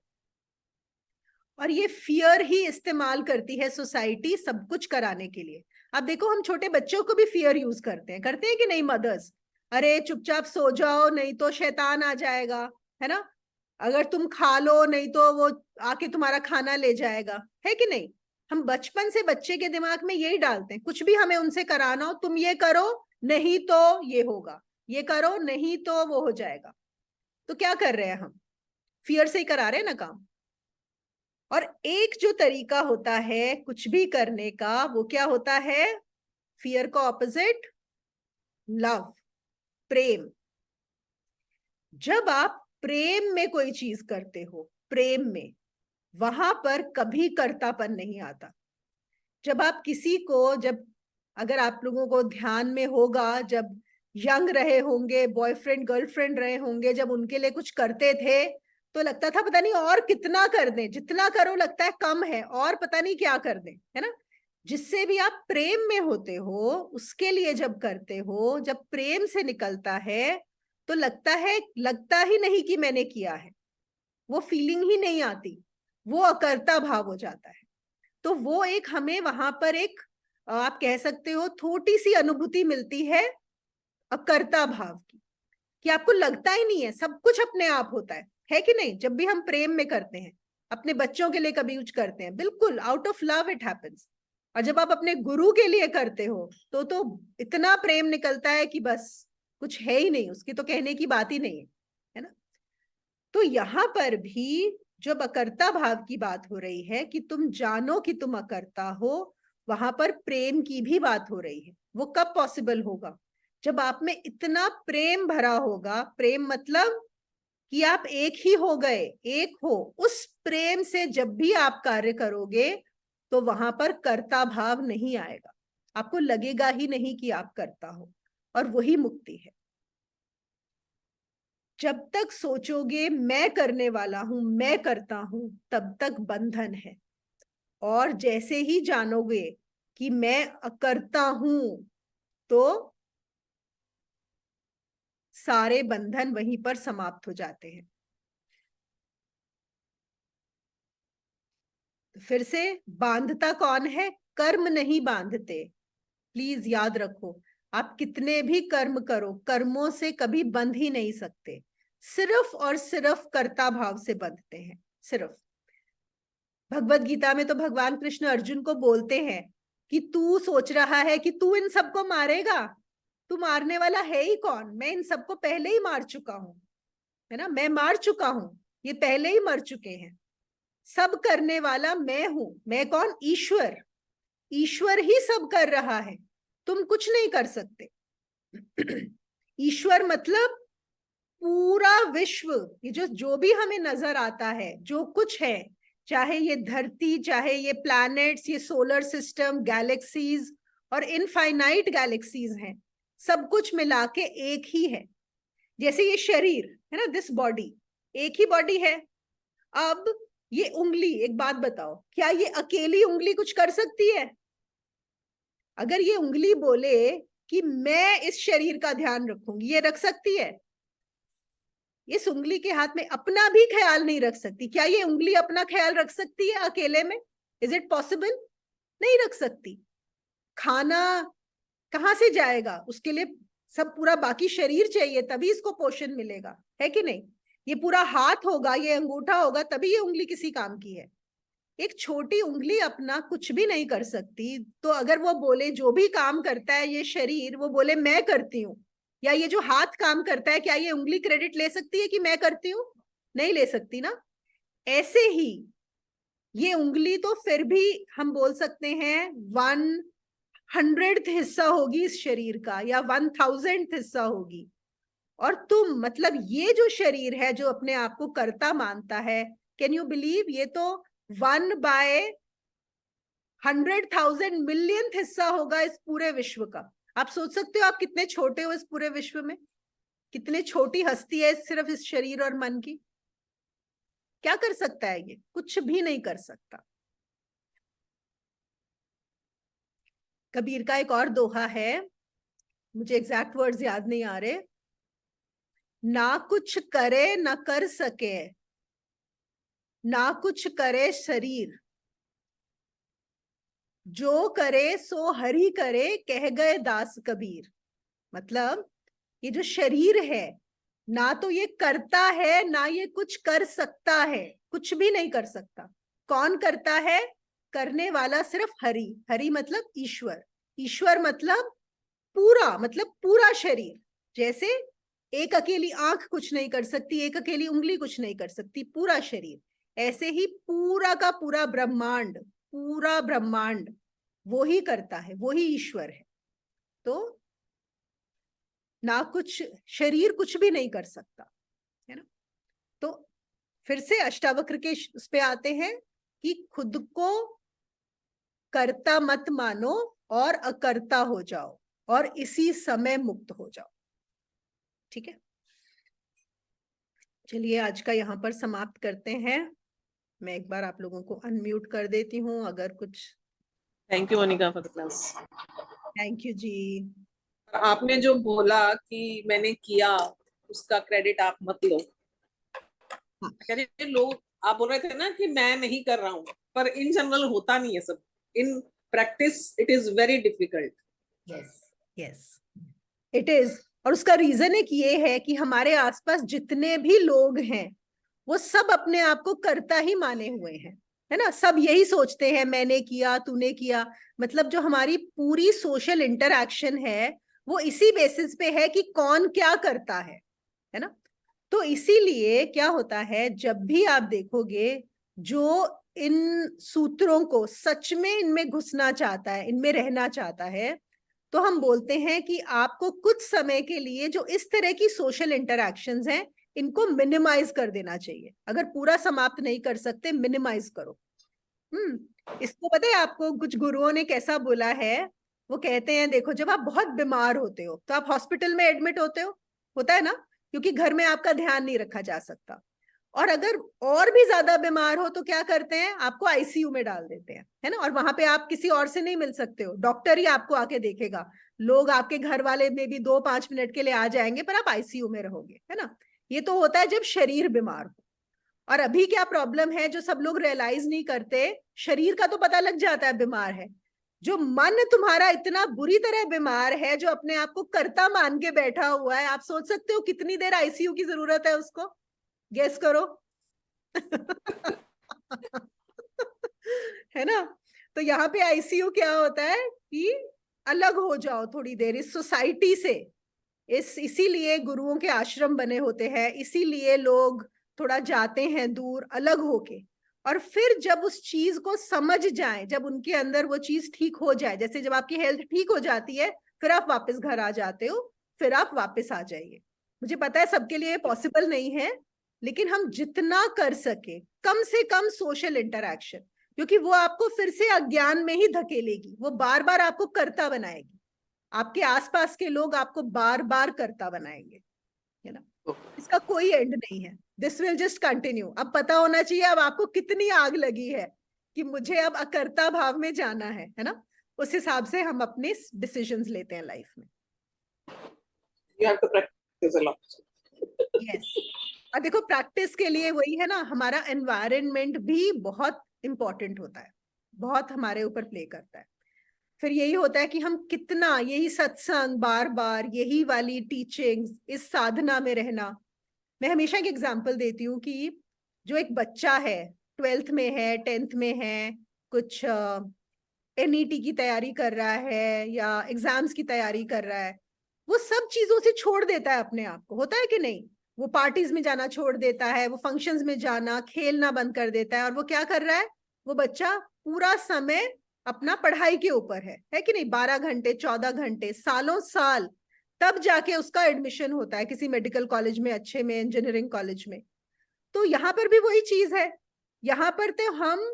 और ये फियर ही इस्तेमाल करती है सोसाइटी सब कुछ कराने के लिए। अब देखो, हम छोटे बच्चों को भी फियर यूज करते हैं कि नहीं मदर्स? अरे चुपचाप सो जाओ नहीं तो शैतान आ जाएगा, है ना, अगर तुम खा लो नहीं तो वो आके तुम्हारा खाना ले जाएगा, है कि नहीं? हम बचपन से बच्चे के दिमाग में यही डालते हैं। कुछ भी हमें उनसे कराना हो, तुम ये करो नहीं तो ये होगा, ये करो नहीं तो वो हो जाएगा। तो क्या कर रहे हैं हम? फियर से ही करा रहे हैं ना काम। और एक जो तरीका होता है कुछ भी करने का, वो क्या होता है? फियर का ऑपोजिट लव, प्रेम। जब आप प्रेम में कोई चीज करते हो, प्रेम में, वहां पर कभी कर्तापन नहीं आता। जब आप किसी को, जब अगर आप लोगों को ध्यान में होगा, जब यंग रहे होंगे, बॉयफ्रेंड गर्लफ्रेंड रहे होंगे, जब उनके लिए कुछ करते थे तो लगता था पता नहीं और कितना कर दें, जितना करो लगता है कम है, और पता नहीं क्या कर दें, है ना। जिससे भी आप प्रेम में होते हो उसके लिए जब करते हो, जब प्रेम से निकलता है तो लगता ही नहीं कि मैंने किया है, वो फीलिंग ही नहीं आती, वो अकर्ता भाव हो जाता है। तो वो एक हमें वहां पर एक आप कह सकते हो थोड़ी सी अनुभूति मिलती है अकर्ता भाव की, कि आपको लगता ही नहीं है, सब कुछ अपने आप होता है कि नहीं? जब भी हम प्रेम में करते हैं, अपने बच्चों के लिए कभी कुछ करते हैं, बिल्कुल out of love it happens. और जब आप अपने गुरु के लिए करते हो तो इतना प्रेम निकलता है कि बस कुछ है ही नहीं, उसकी तो कहने की बात ही नहीं है ना? तो यहां पर भी जब अकर्ता भाव की बात हो रही है कि तुम जानो कि तुम अकर्ता हो, वहां पर प्रेम की भी बात हो रही है। वो कब पॉसिबल होगा? जब आप में इतना प्रेम भरा होगा। प्रेम मतलब कि आप एक ही हो गए, एक हो। उस प्रेम से जब भी आप कार्य करोगे तो वहां पर कर्ता भाव नहीं आएगा, आपको लगेगा ही नहीं कि आप करता हो, और वही मुक्ति है। जब तक सोचोगे मैं करने वाला हूं, मैं करता हूं, तब तक बंधन है। और जैसे ही जानोगे कि मैं अकर्ता हूं, तो सारे बंधन वहीं पर समाप्त हो जाते हैं। फिर से, बांधता कौन है? कर्म नहीं बांधते। प्लीज याद रखो, आप कितने भी कर्म करो, कर्मों से कभी बंध ही नहीं सकते, सिर्फ और सिर्फ कर्ता भाव से बंधते हैं, सिर्फ। भगवत गीता में तो भगवान कृष्ण अर्जुन को बोलते हैं कि तू सोच रहा है कि तू इन सबको मारेगा, तू मारने वाला है ही कौन? मैं इन सबको पहले ही मार चुका हूं, है ना? मैं मार चुका हूं, ये पहले ही मर चुके हैं। सब करने वाला मैं हूं। मैं कौन? ईश्वर। ईश्वर ही सब कर रहा है, तुम कुछ नहीं कर सकते। ईश्वर मतलब पूरा विश्व, ये जो भी हमें नजर आता है, जो कुछ है, चाहे ये धरती, चाहे ये प्लैनेट्स, ये सोलर सिस्टम, गैलेक्सीज और इनफाइनाइट गैलेक्सीज हैं, सब कुछ मिला के एक ही है। जैसे ये शरीर है ना, दिस बॉडी, एक ही बॉडी है। अब ये उंगली, एक बात बताओ, क्या ये अकेली उंगली कुछ कर सकती है? अगर ये उंगली बोले कि मैं इस शरीर का ध्यान रखूंगी, ये रख सकती है? इस उंगली के हाथ में अपना भी ख्याल नहीं रख सकती। क्या ये उंगली अपना ख्याल रख सकती है अकेले में? Is it possible? नहीं रख सकती। खाना कहां से जाएगा? उसके लिए सब पूरा बाकी शरीर चाहिए, तभी इसको पोषण मिलेगा, है कि नहीं? ये पूरा हाथ होगा, ये अंगूठा होगा, तभी ये उंगली किसी काम की है। एक छोटी उंगली अपना कुछ भी नहीं कर सकती। तो अगर वो बोले जो भी काम करता है ये शरीर, वो बोले मैं करती हूँ, या ये जो हाथ काम करता है, क्या ये उंगली क्रेडिट ले सकती है कि मैं करती हूँ? नहीं ले सकती ना। ऐसे ही ये उंगली तो फिर भी हम बोल सकते हैं 1/100th हिस्सा होगी इस शरीर का, या 1000th हिस्सा होगी। और तुम, मतलब ये जो शरीर है जो अपने आप को कर्ता मानता है, कैन यू बिलीव, ये तो 1/100,000 मिलियंथ हिस्सा होगा इस पूरे विश्व का। आप सोच सकते हो आप कितने छोटे हो इस पूरे विश्व में, कितनी छोटी हस्ती है सिर्फ इस शरीर और मन की। क्या कर सकता है ये? कुछ भी नहीं कर सकता। कबीर का एक और दोहा है, मुझे एग्जैक्ट वर्ड्स याद नहीं आ रहे। ना कुछ करे ना कर सके, ना कुछ करे शरीर, जो करे सो हरि करे, कह गए दास कबीर। मतलब ये जो शरीर है, ना तो ये करता है, ना ये कुछ कर सकता है, कुछ भी नहीं कर सकता। कौन करता है? करने वाला सिर्फ हरि। हरि मतलब ईश्वर। ईश्वर मतलब पूरा शरीर। जैसे एक अकेली आंख कुछ नहीं कर सकती, एक अकेली उंगली कुछ नहीं कर सकती, पूरा शरीर। ऐसे ही पूरा का पूरा ब्रह्मांड वो ही करता है, वो ही ईश्वर है। तो ना कुछ, शरीर कुछ भी नहीं कर सकता, है ना? तो फिर से अष्टावक्र के उस पे आते हैं कि खुद को कर्ता मत मानो और अकर्ता हो जाओ, और इसी समय मुक्त हो जाओ। ठीक है, चलिए आज का यहाँ पर समाप्त करते हैं। मैं एक बार आप लोगों को अनम्यूट कर देती हूँ अगर कुछ। Thank you Monika for the class. Thank you ji. आपने जो बोला कि मैंने किया, उसका क्रेडिट आप मत लो। लोग, आप बोल रहे थे ना कि मैं नहीं कर रहा हूँ, पर इन जनरल होता नहीं है सब, in practice it is very difficult. Yes yes it is. और उसका रीजन एक ये है कि हमारे आसपास जितने भी लोग हैं वो सब अपने आप को कर्ता ही माने हुए हैं, है ना। सब यही सोचते हैं मैंने किया तूने किया। मतलब जो हमारी पूरी सोशल इंटरैक्शन है वो इसी बेसिस पे है कि कौन क्या करता है ना। तो इसीलिए क्या होता है, जब भी आप देखोगे जो इन सूत्रों को सच में इनमें घुसना चाहता है, इनमें रहना चाहता है, तो हम बोलते हैं कि आपको कुछ समय के लिए जो इस तरह की सोशल इंटरैक्शंस हैं इनको मिनिमाइज कर देना चाहिए। अगर पूरा समाप्त नहीं कर सकते, मिनिमाइज करो। इसको पता है आपको, कुछ गुरुओं ने कैसा बोला है, वो कहते हैं देखो जब आप बहुत बीमार होते हो तो आप हॉस्पिटल में एडमिट होता है ना, क्योंकि घर में आपका ध्यान नहीं रखा जा सकता। और अगर और भी ज्यादा बीमार हो तो क्या करते हैं, आपको आईसीयू में डाल देते हैं, है ना। और वहां पे आप किसी और से नहीं मिल सकते हो, डॉक्टर ही आपको आके देखेगा। लोग आपके घर वाले में भी 2-5 मिनट के लिए आ जाएंगे पर आप आईसीयू में रहोगे, है ना। ये तो होता है जब शरीर बीमार हो। और अभी क्या प्रॉब्लम है जो सब लोग रियलाइज नहीं करते, शरीर का तो पता लग जाता है बीमार है, जो मन तुम्हारा इतना बुरी तरह बीमार है, जो अपने आप को कर्ता मान के बैठा हुआ है, आप सोच सकते हो कितनी देर आईसीयू की जरूरत है उसको। गेस करो। है ना। तो यहाँ पे आईसीयू क्या होता है कि अलग हो जाओ थोड़ी देर इस सोसाइटी से। इसीलिए गुरुओं के आश्रम बने होते हैं, इसीलिए लोग थोड़ा जाते हैं दूर अलग होके। और फिर जब उस चीज को समझ जाए, जब उनके अंदर वो चीज ठीक हो जाए, जैसे जब आपकी हेल्थ ठीक हो जाती है फिर आप वापस घर आ जाते हो, फिर आप वापस आ जाइए। मुझे पता है सबके लिए पॉसिबल नहीं है, लेकिन हम जितना कर सके कम से कम सोशल इंटरैक्शन, क्योंकि वो आपको फिर से अज्ञान में ही धकेलेगी, वो बार बार आपको कर्ता बनाएगी। आपके आसपास के लोग आपको बार बार कर्ता बनाएंगे, है ना। इसका कोई एंड नहीं है, दिस विल जस्ट कंटिन्यू। अब पता होना चाहिए अब आपको कितनी आग लगी है कि मुझे अब अकर्ता भाव में जाना है ना। उस हिसाब से हम अपने डिसीजंस लेते हैं लाइफ में। You have to practice a lot. Yes और देखो प्रैक्टिस के लिए वही है ना, हमारा एनवायरनमेंट भी बहुत इंपॉर्टेंट होता है, बहुत हमारे ऊपर प्ले करता है। फिर यही होता है कि हम कितना, यही सत्संग बार बार, यही वाली टीचिंग्स, इस साधना में रहना। मैं हमेशा एक एग्जांपल देती हूँ कि जो एक बच्चा है 12th में है, 10th में है, कुछ NET की तैयारी कर रहा है या एग्जाम्स की तैयारी कर रहा है, वो सब चीजों से छोड़ देता है अपने आप को, होता है कि नहीं। वो पार्टीज में जाना छोड़ देता है, वो फंक्शंस में जाना, खेलना बंद कर देता है, और वो क्या कर रहा है, वो बच्चा पूरा समय अपना पढ़ाई के ऊपर है कि नहीं। 12 घंटे 14 घंटे सालों साल, तब जाके उसका एडमिशन होता है किसी मेडिकल कॉलेज में, अच्छे में, इंजीनियरिंग कॉलेज में। तो यहाँ पर भी वही चीज है। यहाँ पर तो हम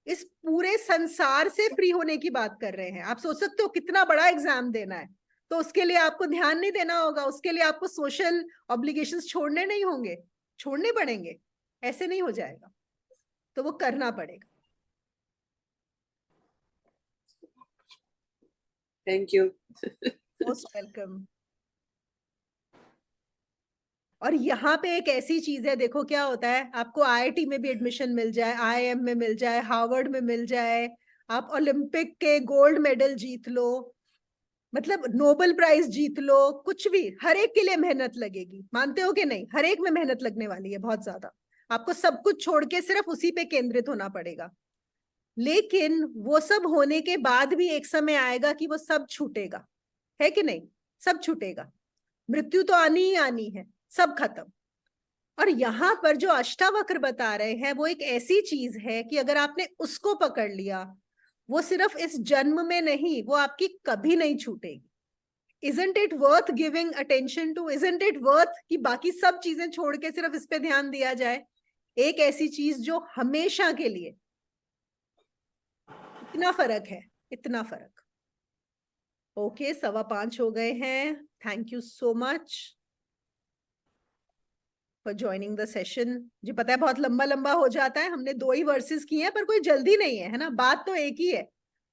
इस पूरे संसार से फ्री होने की बात कर रहे हैं। आप सोच सकते हो कितना बड़ा एग्जाम देना है, तो उसके लिए आपको ध्यान नहीं देना होगा, उसके लिए आपको सोशल ऑब्लिगेशंस छोड़ने नहीं होंगे, छोड़ने पड़ेंगे, ऐसे नहीं हो जाएगा, तो वो करना पड़ेगा। Thank you. Most welcome. और यहाँ पे एक ऐसी चीज है, देखो क्या होता है, आपको IIT में भी एडमिशन मिल जाए, IIM में मिल जाए, हार्वर्ड में मिल जाए, आप ओलंपिक के गोल्ड मेडल जीत लो, मतलब नोबेल प्राइज जीत लो, कुछ भी, हर एक के लिए मेहनत लगेगी, मानते हो कि नहीं। हर एक में मेहनत लगने वाली है बहुत ज्यादा, आपको सब कुछ छोड़ के सिर्फ उसी पे केंद्रित होना पड़ेगा। लेकिन वो सब होने के बाद भी एक समय आएगा कि वो सब छूटेगा, है कि नहीं, सब छूटेगा, मृत्यु तो आनी ही आनी है, सब खत्म। और यहाँ पर जो अष्टावक्र बता रहे हैं वो एक ऐसी चीज है कि अगर आपने उसको पकड़ लिया, वो सिर्फ इस जन्म में नहीं, वो आपकी कभी नहीं छूटेगी। Isn't it worth giving attention to? Isn't it worth कि बाकी सब चीजें छोड़ के सिर्फ इस पे ध्यान दिया जाए, एक ऐसी चीज जो हमेशा के लिए। इतना फर्क है, इतना फर्क। ओके, 5:15 हो गए हैं। Thank you so much for joining the session. मुझे पता है बहुत लंबा लंबा हो जाता है, हमने 2 ही वर्सेस किए हैं, पर कोई जल्दी नहीं है ना, बात तो एक ही है,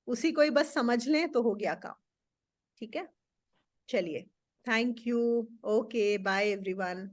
उसी को ही बस समझ लें तो हो गया काम। ठीक है, चलिए, thank you. Okay, bye everyone.